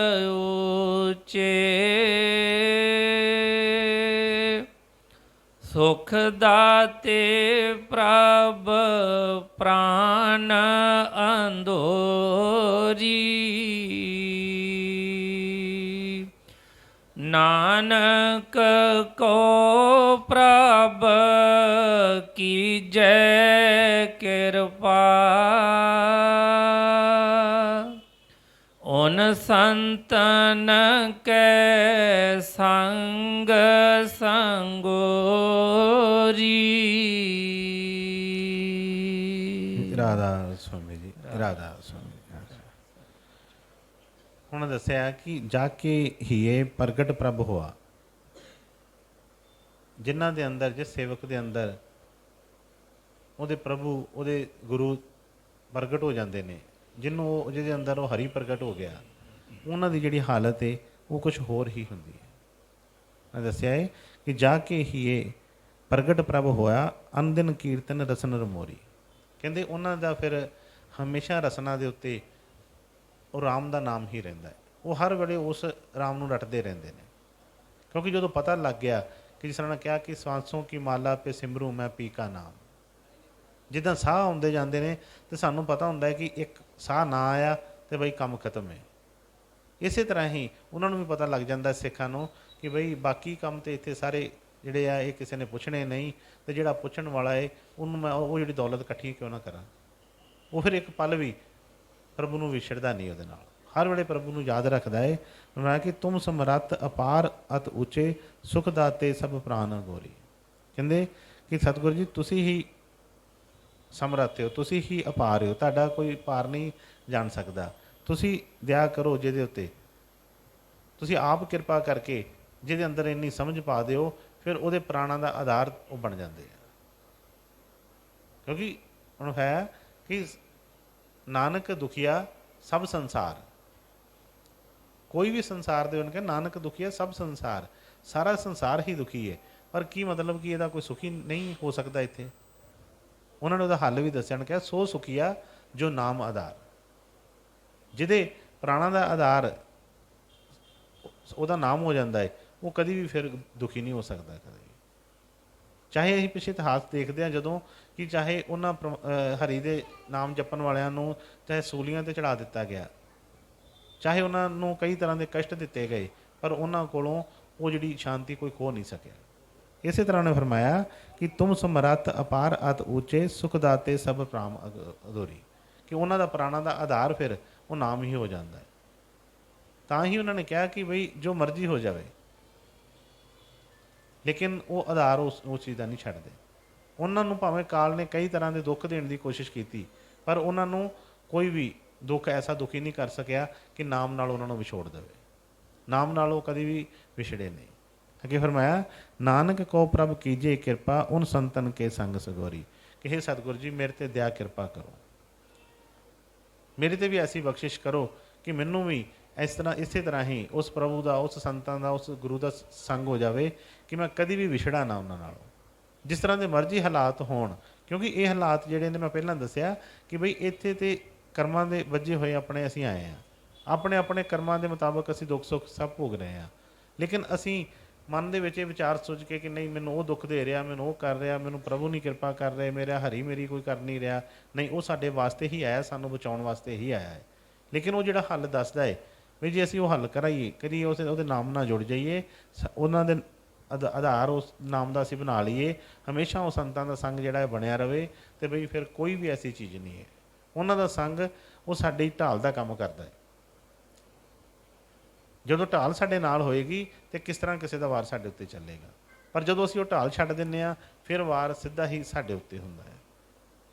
ਊਚੇ, ਸੁਖ ਸੁਖ ਦਾਤੇ ਪ੍ਰਭ ਪ੍ਰਾਨ ਅੰਦੋਰੀ। ਨਾਨਕ ਕੋ ਪ੍ਰਭ ਕੀਜੈ ਕਿਰਪਾ। ਓਨ ਸੰਤਨ ਕੈ ਸੰਗ ਸੰਗੋਰੀ। ਰਾਧਾ ਸੁਆਮੀ ਜੀ, ਰਾਧਾ ਸੁਆਮੀ। ਹੁਣ ਦੱਸਿਆ ਕਿ ਜਾ ਕੇ ਹੀਏ ਪ੍ਰਗਟ ਪ੍ਰਭ ਹੋਆ। ਜਿਨ੍ਹਾਂ ਦੇ ਅੰਦਰ, ਜਿਸ ਸੇਵਕ ਦੇ ਅੰਦਰ ਉਹਦੇ ਪ੍ਰਭੂ, ਉਹਦੇ ਗੁਰੂ ਪ੍ਰਗਟ ਹੋ ਜਾਂਦੇ ਨੇ, ਜਿਹਨੂੰ ਉਹ, ਜਿਹਦੇ ਅੰਦਰ ਉਹ ਹਰੀ ਪ੍ਰਗਟ ਹੋ ਗਿਆ, ਉਹਨਾਂ ਦੀ ਜਿਹੜੀ ਹਾਲਤ ਹੈ ਉਹ ਕੁਛ ਹੋਰ ਹੀ ਹੁੰਦੀ ਹੈ। ਮੈਂ ਦੱਸਿਆ ਹੈ ਕਿ ਜਾ ਕੇ ਹੀਏ ਪ੍ਰਗਟ ਪ੍ਰਭ ਹੋਇਆ, ਅਨਦਿਨ ਕੀਰਤਨ ਰਸਨ ਰਮੋਰੀ। ਕਹਿੰਦੇ ਉਹਨਾਂ ਦਾ ਫਿਰ ਹਮੇਸ਼ਾ ਰਸਨਾ ਦੇ ਉੱਤੇ ਉਹ ਰਾਮ ਦਾ ਨਾਮ ਹੀ ਰਹਿੰਦਾ ਹੈ। ਉਹ ਹਰ ਵੇਲੇ ਉਸ ਰਾਮ ਨੂੰ ਰਟਦੇ ਰਹਿੰਦੇ ਨੇ, ਕਿਉਂਕਿ ਜਦੋਂ ਪਤਾ ਲੱਗ ਗਿਆ ਕਿ ਜਿਸ ਤਰ੍ਹਾਂ ਨੇ ਕਿਹਾ ਕਿ ਸਵਾਂਸੋਂ ਕੀ ਮਾਲਾ ਪੇ ਸਿਮਰੂ ਮੈਂ ਪੀ ਕਾ ਨਾਮ। ਜਿੱਦਾਂ ਸਾਹ ਆਉਂਦੇ ਜਾਂਦੇ ਨੇ ਤੇ ਸਾਨੂੰ ਪਤਾ ਹੁੰਦਾ ਹੈ ਕਿ ਇੱਕ ਸਾਹ ਨਾ ਆਇਆ ਤੇ ਬਈ ਕੰਮ ਖਤਮ ਹੈ। ਇਸੇ ਤਰ੍ਹਾਂ ਹੀ ਉਹਨਾਂ ਨੂੰ ਵੀ ਪਤਾ ਲੱਗ ਜਾਂਦਾ ਸਿੱਖਾਂ ਨੂੰ ਕਿ ਬਈ ਬਾਕੀ ਕੰਮ ਤੇ ਇੱਥੇ ਸਾਰੇ ਜਿਹੜੇ ਆ ਇਹ ਕਿਸੇ ਨੇ ਪੁੱਛਣੇ ਨਹੀਂ, ਤੇ ਜਿਹੜਾ ਪੁੱਛਣ ਵਾਲਾ ਹੈ ਉਹਨੂੰ ਮੈਂ ਉਹ ਜਿਹੜੀ ਦੌਲਤ ਇਕੱਠੀ ਕਿਉਂ ਨਾ ਕਰਾਂ। ਉਹ ਫਿਰ ਇੱਕ ਪਲ ਵੀ ਪ੍ਰਭੂ ਨੂੰ ਵਿਛੜਦਾ ਨਹੀਂ, ਉਹਦੇ ਨਾਲ ਹਰ ਵੇਲੇ ਪ੍ਰਭੂ ਨੂੰ ਯਾਦ ਰੱਖਦਾ ਹੈ। ਮੈਂ ਕਿ ਤੁਮ ਸਮਰੱਥ ਅਪਾਰ ਅਤ ਉੱਚੇ ਸੁਖ ਦਾਤੇ ਸਭ ਪ੍ਰਾਨ ਗੋਰੀ। ਕਹਿੰਦੇ ਕਿ ਸਤਿਗੁਰੂ ਜੀ ਤੁਸੀਂ ਹੀ ਸਮਰੱਥ ਹੋ, ਤੁਸੀਂ ਹੀ ਅਪਾਰ ਹੋ, ਤੁਹਾਡਾ ਕੋਈ ਪਾਰ ਨਹੀਂ ਜਾਣ ਸਕਦਾ। ਤੁਸੀਂ ਦਇਆ ਕਰੋ ਜਿਹਦੇ ਉੱਤੇ, ਤੁਸੀਂ ਆਪ ਕਿਰਪਾ ਕਰਕੇ ਜਿਹਦੇ ਅੰਦਰ ਇੰਨੀ ਸਮਝ ਪਾ ਦਿਓ, ਫਿਰ ਉਹਦੇ ਪ੍ਰਾਣਾਂ ਦਾ ਆਧਾਰ ਉਹ ਬਣ ਜਾਂਦੇ ਆ। ਕਿਉਂਕਿ ਹੁਣ ਹੈ ਕਿ ਨਾਨਕ ਦੁਖੀਆ ਸਭ ਸੰਸਾਰ। ਕੋਈ ਵੀ ਸੰਸਾਰ ਦੇ ਉਹਨੇ ਨਾਨਕ ਦੁਖੀਆ ਸਭ ਸੰਸਾਰ, ਸਾਰਾ ਸੰਸਾਰ ਹੀ ਦੁਖੀ ਹੈ। ਪਰ ਕੀ ਮਤਲਬ ਕਿ ਇਹਦਾ ਕੋਈ ਸੁਖੀ ਨਹੀਂ ਹੋ ਸਕਦਾ ਇੱਥੇ? ਉਹਨਾਂ ਨੇ ਉਹਦਾ ਹੱਲ ਵੀ ਦੱਸਿਆ, ਕਿਹਾ ਸੋ ਸੁਖੀਆ ਜੋ ਨਾਮ ਆਧਾਰ। ਜਿਹਦੇ ਪ੍ਰਾਣਾਂ ਦਾ ਆਧਾਰ ਉਹਦਾ ਨਾਮ ਹੋ ਜਾਂਦਾ ਹੈ, ਉਹ ਕਦੀ ਵੀ ਫਿਰ ਦੁਖੀ ਨਹੀਂ ਹੋ ਸਕਦਾ ਕਦੇ। ਚਾਹੇ ਅਸੀਂ ਪਿੱਛੇ ਇਤਿਹਾਸ ਦੇਖਦੇ ਹਾਂ ਜਦੋਂ ਕਿ ਚਾਹੇ ਉਹਨਾਂ ਹਰੀ ਦੇ ਨਾਮ ਜਪਣ ਵਾਲਿਆਂ ਨੂੰ ਚਾਹੇ ਸੂਲੀਆਂ 'ਤੇ ਚੜ੍ਹਾ ਦਿੱਤਾ ਗਿਆ, ਚਾਹੇ ਉਹਨਾਂ ਨੂੰ ਕਈ ਤਰ੍ਹਾਂ ਦੇ ਕਸ਼ਟ ਦਿੱਤੇ ਗਏ, ਪਰ ਉਹਨਾਂ ਕੋਲੋਂ ਉਹ ਜਿਹੜੀ ਸ਼ਾਂਤੀ ਕੋਈ ਖੋ ਨਹੀਂ ਸਕਿਆ। ਇਸੇ ਤਰ੍ਹਾਂ ਨੇ ਫਰਮਾਇਆ ਕਿ ਤੁਮ ਸਮਰੱਥ ਅਪਾਰ ਅਤ ਉੱਚੇ ਸੁਖ ਦਾਤੇ ਸਭ ਪ੍ਰਾਮ ਅਧੂਰੀ, ਕਿ ਉਹਨਾਂ ਦਾ ਪ੍ਰਾਣਾਂ ਦਾ ਆਧਾਰ ਫਿਰ ਉਹ ਨਾਮ ਹੀ ਹੋ ਜਾਂਦਾ ਹੈ। ਤਾਂ ਹੀ ਉਹਨਾਂ ਨੇ ਕਿਹਾ ਕਿ ਬਈ ਜੋ ਮਰਜ਼ੀ ਹੋ ਜਾਵੇ, ਲੇਕਿਨ ਉਹ ਆਧਾਰ ਉਸ ਚੀਜ਼ ਦਾ ਨਹੀਂ ਛੱਡਦੇ। ਉਹਨਾਂ ਨੂੰ ਭਾਵੇਂ ਕਾਲ ਨੇ ਕਈ ਤਰ੍ਹਾਂ ਦੇ ਦੁੱਖ ਦੇਣ ਦੀ ਕੋਸ਼ਿਸ਼ ਕੀਤੀ, ਪਰ ਉਹਨਾਂ ਨੂੰ ਕੋਈ ਵੀ ਦੁੱਖ ਐਸਾ ਦੁਖੀ ਨਹੀਂ ਕਰ ਸਕਿਆ ਕਿ ਨਾਮ ਨਾਲ ਉਹਨਾਂ ਨੂੰ ਵਿਛੋੜ ਦੇਵੇ। ਨਾਮ ਨਾਲ ਉਹ ਕਦੀ ਵੀ ਵਿਛੜੇ ਨਹੀਂ। ਅੱਗੇ ਫਰਮਾਇਆ ਨਾਨਕ ਕੋ ਪ੍ਰਭ ਕੀਜੇ ਕਿਰਪਾ ਉਨ ਸੰਤਨ ਕੇ ਸੰਗ ਸਗੋਰੀ, ਕਿ ਹੇ ਸਤਿਗੁਰੂ ਜੀ ਮੇਰੇ ਤੇ ਦਇਆ ਕਿਰਪਾ ਕਰੋ, ਮੇਰੇ ਤੇ ਵੀ ਐਸੀ ਬਖਸ਼ਿਸ਼ ਕਰੋ ਕਿ ਮੈਨੂੰ ਵੀ ਇਸੇ ਤਰ੍ਹਾਂ ਹੀ ਉਸ ਪ੍ਰਭੂ ਦਾ, ਉਸ ਸੰਤਾਂ ਦਾ, ਉਸ ਗੁਰੂ ਦਾ ਸੰਗ ਹੋ ਜਾਵੇ ਕਿ ਮੈਂ ਕਦੀ ਵੀ ਵਿਛੜਾ ਨਾ ਉਹਨਾਂ ਨਾਲੋਂ, ਜਿਸ ਤਰ੍ਹਾਂ ਦੇ ਮਰਜ਼ੀ ਹਾਲਾਤ ਹੋਣ। ਕਿਉਂਕਿ ਇਹ ਹਾਲਾਤ ਜਿਹੜੇ ਨੇ ਮੈਂ ਪਹਿਲਾਂ ਦੱਸਿਆ ਕਿ ਬਈ ਇੱਥੇ ਤੇ ਕਰਮਾਂ ਦੇ ਵੱਜੇ ਹੋਏ ਆਪਣੇ ਅਸੀਂ ਆਏ ਹਾਂ, ਆਪਣੇ ਆਪਣੇ ਕਰਮਾਂ ਦੇ ਮੁਤਾਬਕ ਅਸੀਂ ਦੁੱਖ ਸੁੱਖ ਸਭ ਭੋਗ ਰਹੇ ਹਾਂ। ਲੇਕਿਨ ਅਸੀਂ ਮਨ ਦੇ ਵਿੱਚ ਇਹ ਵਿਚਾਰ ਸੋਚ ਕੇ ਕਿ ਨਹੀਂ ਮੈਨੂੰ ਉਹ ਦੁੱਖ ਦੇ ਰਿਹਾ, ਮੈਨੂੰ ਉਹ ਕਰ ਰਿਹਾ, ਮੈਨੂੰ ਪ੍ਰਭੂ ਨਹੀਂ ਕਿਰਪਾ ਕਰ ਰਿਹਾ, ਮੇਰਾ ਹਰੀ ਮੇਰੀ ਕੋਈ ਕਰ ਨਹੀਂ ਰਿਹਾ, ਨਹੀਂ ਉਹ ਸਾਡੇ ਵਾਸਤੇ ਹੀ ਆਇਆ, ਸਾਨੂੰ ਬਚਾਉਣ ਵਾਸਤੇ ਹੀ ਆਇਆ ਹੈ। ਲੇਕਿਨ ਉਹ ਜਿਹੜਾ ਹੱਲ ਦੱਸਦਾ ਹੈ ਵੀ ਜੇ ਅਸੀਂ ਉਹ ਹੱਲ ਕਰਾਈਏ, ਕਰੀਏ, ਉਹਦੇ ਨਾਮ ਨਾਲ ਜੁੜ ਜਾਈਏ, ਉਹਨਾਂ ਦੇ ਆਧਾਰ ਉਸ ਨਾਮ ਦਾ ਅਸੀਂ ਬਣਾ ਲਈਏ, ਹਮੇਸ਼ਾ ਉਹ ਸੰਤਾਂ ਦਾ ਸੰਗ ਜਿਹੜਾ ਹੈ ਬਣਿਆ ਰਵੇ, ਅਤੇ ਬਈ ਫਿਰ ਕੋਈ ਵੀ ਐਸੀ ਚੀਜ਼ ਨਹੀਂ ਹੈ। ਉਹਨਾਂ ਦਾ ਸੰਗ ਉਹ ਸਾਡੀ ਢਾਲ ਦਾ ਕੰਮ ਕਰਦਾ ਹੈ। ਜਦੋਂ ਢਾਲ ਸਾਡੇ ਨਾਲ ਹੋਏਗੀ ਤੇ ਕਿਸ ਤਰ੍ਹਾਂ ਕਿਸੇ ਦਾ ਵਾਰ ਸਾਡੇ ਉੱਤੇ ਚੱਲੇਗਾ। ਪਰ ਜਦੋਂ ਅਸੀਂ ਉਹ ਢਾਲ ਛੱਡ ਦਿੰਦੇ ਹਾਂ, ਫਿਰ ਵਾਰ ਸਿੱਧਾ ਹੀ ਸਾਡੇ ਉੱਤੇ ਹੁੰਦਾ ਹੈ।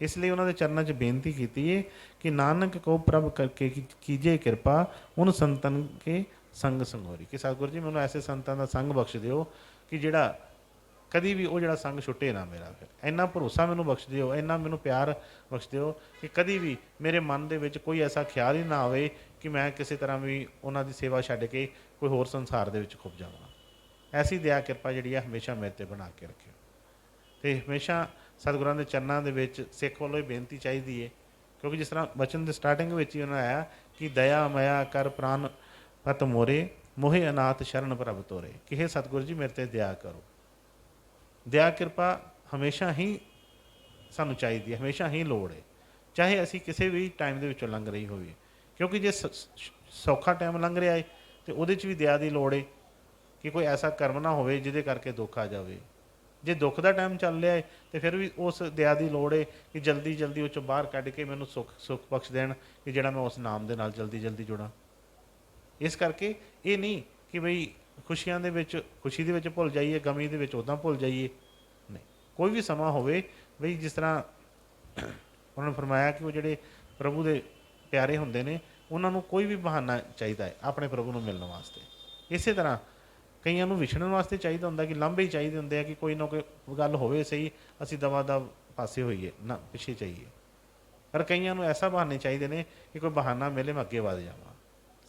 ਇਸ ਲਈ ਉਹਨਾਂ ਦੇ ਚਰਨਾਂ 'ਚ ਬੇਨਤੀ ਕੀਤੀ ਹੈ ਕਿ ਨਾਨਕ ਕੋ ਪ੍ਰਭ ਕਰਕੇ ਕੀਜੇ ਕਿਰਪਾ ਉਹਨ ਸੰਤਨ ਕੇ ਸੰਗ ਸੰਗੋਰੀ, ਕਿ ਸਤਿਗੁਰੂ ਜੀ ਮੈਨੂੰ ਐਸੇ ਸੰਤਾਂ ਦਾ ਸੰਗ ਬਖਸ਼ ਦਿਓ ਕਿ ਜਿਹੜਾ ਕਦੀ ਵੀ ਉਹ ਜਿਹੜਾ ਸੰਗ ਛੁੱਟੇ ਨਾ ਮੇਰਾ। ਫਿਰ ਇੰਨਾ ਭਰੋਸਾ ਮੈਨੂੰ ਬਖਸ਼ ਦਿਓ, ਇੰਨਾ ਮੈਨੂੰ ਪਿਆਰ ਬਖਸ਼ ਦਿਓ ਕਿ ਕਦੀ ਵੀ ਮੇਰੇ ਮਨ ਦੇ ਵਿੱਚ ਕੋਈ ਐਸਾ ਖਿਆਲ ਹੀ ਨਾ ਆਵੇ ਕਿ ਮੈਂ ਕਿਸੇ ਤਰ੍ਹਾਂ ਵੀ ਉਹਨਾਂ ਦੀ ਸੇਵਾ ਛੱਡ ਕੇ ਕੋਈ ਹੋਰ ਸੰਸਾਰ ਦੇ ਵਿੱਚ ਖੁੱਭ ਜਾਵਾਂ। ਐਸੀ ਦਇਆ ਕਿਰਪਾ ਜਿਹੜੀ ਹੈ ਹਮੇਸ਼ਾ ਮੇਰੇ 'ਤੇ ਬਣਾ ਕੇ ਰੱਖਿਓ। ਅਤੇ ਹਮੇਸ਼ਾ ਸਤਿਗੁਰਾਂ ਦੇ ਚਰਨਾਂ ਦੇ ਵਿੱਚ ਸਿੱਖ ਵੱਲੋਂ ਹੀ ਬੇਨਤੀ ਚਾਹੀਦੀ ਹੈ, ਕਿਉਂਕਿ ਜਿਸ ਤਰ੍ਹਾਂ ਬਚਨ ਦੇ ਸਟਾਰਟਿੰਗ ਵਿੱਚ ਹੀ ਉਹਨਾਂ ਆਇਆ ਕਿ ਦਇਆ ਮਇਆ ਕਰ ਪ੍ਰਾਨ ਪਤ ਮੋਰੇ ਮੋਹੇ ਅਨਾਥ ਸ਼ਰਨ ਪ੍ਰਭ ਤੋਰੇ, ਕਿ ਹੇ ਸਤਿਗੁਰੂ ਜੀ ਮੇਰੇ 'ਤੇ ਦਇਆ ਕਰੋ। ਦਇਆ ਕਿਰਪਾ ਹਮੇਸ਼ਾ ਹੀ ਸਾਨੂੰ ਚਾਹੀਦੀ ਹੈ, ਹਮੇਸ਼ਾ ਹੀ ਲੋੜ ਹੈ, ਚਾਹੇ ਅਸੀਂ ਕਿਸੇ ਵੀ ਟਾਈਮ ਦੇ ਵਿੱਚੋਂ ਲੰਘ ਰਹੀ ਹੋਵੇ। ਕਿਉਂਕਿ ਜੇ ਸੌਖਾ ਟਾਈਮ ਲੰਘ ਰਿਹਾ ਹੈ ਤਾਂ ਉਹਦੇ 'ਚ ਵੀ ਦਇਆ ਦੀ ਲੋੜ ਹੈ ਕਿ ਕੋਈ ਐਸਾ ਕਰਮ ਨਾ ਹੋਵੇ ਜਿਹਦੇ ਕਰਕੇ ਦੁੱਖ ਆ ਜਾਵੇ। ਜੇ ਦੁੱਖ ਦਾ ਟਾਈਮ ਚੱਲ ਰਿਹਾ ਹੈ ਤਾਂ ਫਿਰ ਵੀ ਉਸ ਦਇਆ ਦੀ ਲੋੜ ਹੈ ਕਿ ਜਲਦੀ ਜਲਦੀ ਉਹ 'ਚੋਂ ਬਾਹਰ ਕੱਢ ਕੇ ਮੈਨੂੰ ਸੁੱਖ ਬਖਸ਼ ਦੇਣ ਕਿ ਜਿਹੜਾ ਮੈਂ ਉਸ ਨਾਮ ਦੇ ਨਾਲ ਜਲਦੀ ਜਲਦੀ ਜੁੜਾਂ। ਇਸ ਕਰਕੇ ਇਹ ਨਹੀਂ ਕਿ ਬਈ ਖੁਸ਼ੀਆਂ ਦੇ ਵਿੱਚ ਖੁਸ਼ੀ ਦੇ ਵਿੱਚ ਭੁੱਲ ਜਾਈਏ, ਗਮੀ ਦੇ ਵਿੱਚ ਉੱਦਾਂ ਭੁੱਲ ਜਾਈਏ, ਨਹੀਂ। ਕੋਈ ਵੀ ਸਮਾਂ ਹੋਵੇ ਬਈ ਜਿਸ ਤਰ੍ਹਾਂ ਉਹਨਾਂ ਨੇ ਫਰਮਾਇਆ ਕਿ ਉਹ ਜਿਹੜੇ ਪ੍ਰਭੂ ਦੇ ਪਿਆਰੇ ਹੁੰਦੇ ਨੇ ਉਹਨਾਂ ਨੂੰ ਕੋਈ ਵੀ ਬਹਾਨਾ ਚਾਹੀਦਾ ਹੈ ਆਪਣੇ ਪ੍ਰਭੂ ਨੂੰ ਮਿਲਣ ਵਾਸਤੇ। ਇਸੇ ਤਰ੍ਹਾਂ ਕਈਆਂ ਨੂੰ ਵਿਛੜਨ ਵਾਸਤੇ ਚਾਹੀਦਾ ਹੁੰਦਾ ਕਿ ਲਾਂਭੇ ਹੀ ਚਾਹੀਦੇ ਹੁੰਦੇ ਆ ਕਿ ਕੋਈ ਨਾ ਕੋਈ ਗੱਲ ਹੋਵੇ ਸਹੀ, ਅਸੀਂ ਦਵਾ ਦਵ ਪਾਸੇ ਹੋਈਏ ਨਾ ਪਿੱਛੇ ਚਾਹੀਏ। ਪਰ ਕਈਆਂ ਨੂੰ ਐਸਾ ਬਹਾਨੇ ਚਾਹੀਦੇ ਨੇ ਕਿ ਕੋਈ ਬਹਾਨਾ ਮਿਲੇ ਮੈਂ ਅੱਗੇ ਵਧ ਜਾਵਾਂ।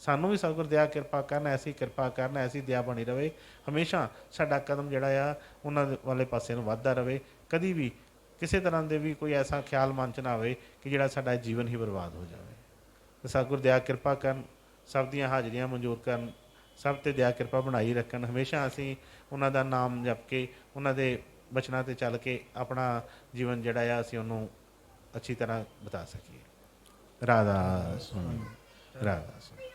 ਸਾਨੂੰ ਵੀ ਸਤਿਗੁਰ ਦਇਆ ਕਿਰਪਾ ਕਰਨ, ਐਸੀ ਕਿਰਪਾ ਕਰਨ, ਐਸੀ ਦਇਆ ਬਣੀ ਰਵੇ, ਹਮੇਸ਼ਾ ਸਾਡਾ ਕਦਮ ਜਿਹੜਾ ਆ ਉਹਨਾਂ ਵਾਲੇ ਪਾਸੇ ਨੂੰ ਵੱਧਦਾ ਰਵੇ। ਕਦੀ ਵੀ ਕਿਸੇ ਤਰ੍ਹਾਂ ਦੇ ਵੀ ਕੋਈ ਐਸਾ ਖਿਆਲ ਮਨ 'ਚ ਨਾ ਆਵੇ ਕਿ ਜਿਹੜਾ ਸਾਡਾ ਜੀਵਨ ਹੀ ਬਰਬਾਦ ਹੋ ਜਾਵੇ। ਤੇ ਸਤਿਗੁਰ ਦਇਆ ਕਿਰਪਾ ਕਰਨ, ਸਭ ਦੀਆਂ ਹਾਜ਼ਰੀਆਂ ਮਨਜ਼ੂਰ ਕਰਨ, ਸਭ 'ਤੇ ਦਇਆ ਕਿਰਪਾ ਬਣਾਈ ਰੱਖਣ। ਹਮੇਸ਼ਾ ਅਸੀਂ ਉਹਨਾਂ ਦਾ ਨਾਮ ਜਪ ਕੇ ਉਹਨਾਂ ਦੇ ਬਚਨਾਂ 'ਤੇ ਚੱਲ ਕੇ ਆਪਣਾ ਜੀਵਨ ਜਿਹੜਾ ਆ ਅਸੀਂ ਉਹਨੂੰ ਅੱਛੀ ਤਰ੍ਹਾਂ ਬਿਤਾ ਸਕੀਏ। ਰਾਧਾ ਸੁਣੀ, ਰਾਧਾ ਸੁਣੀ।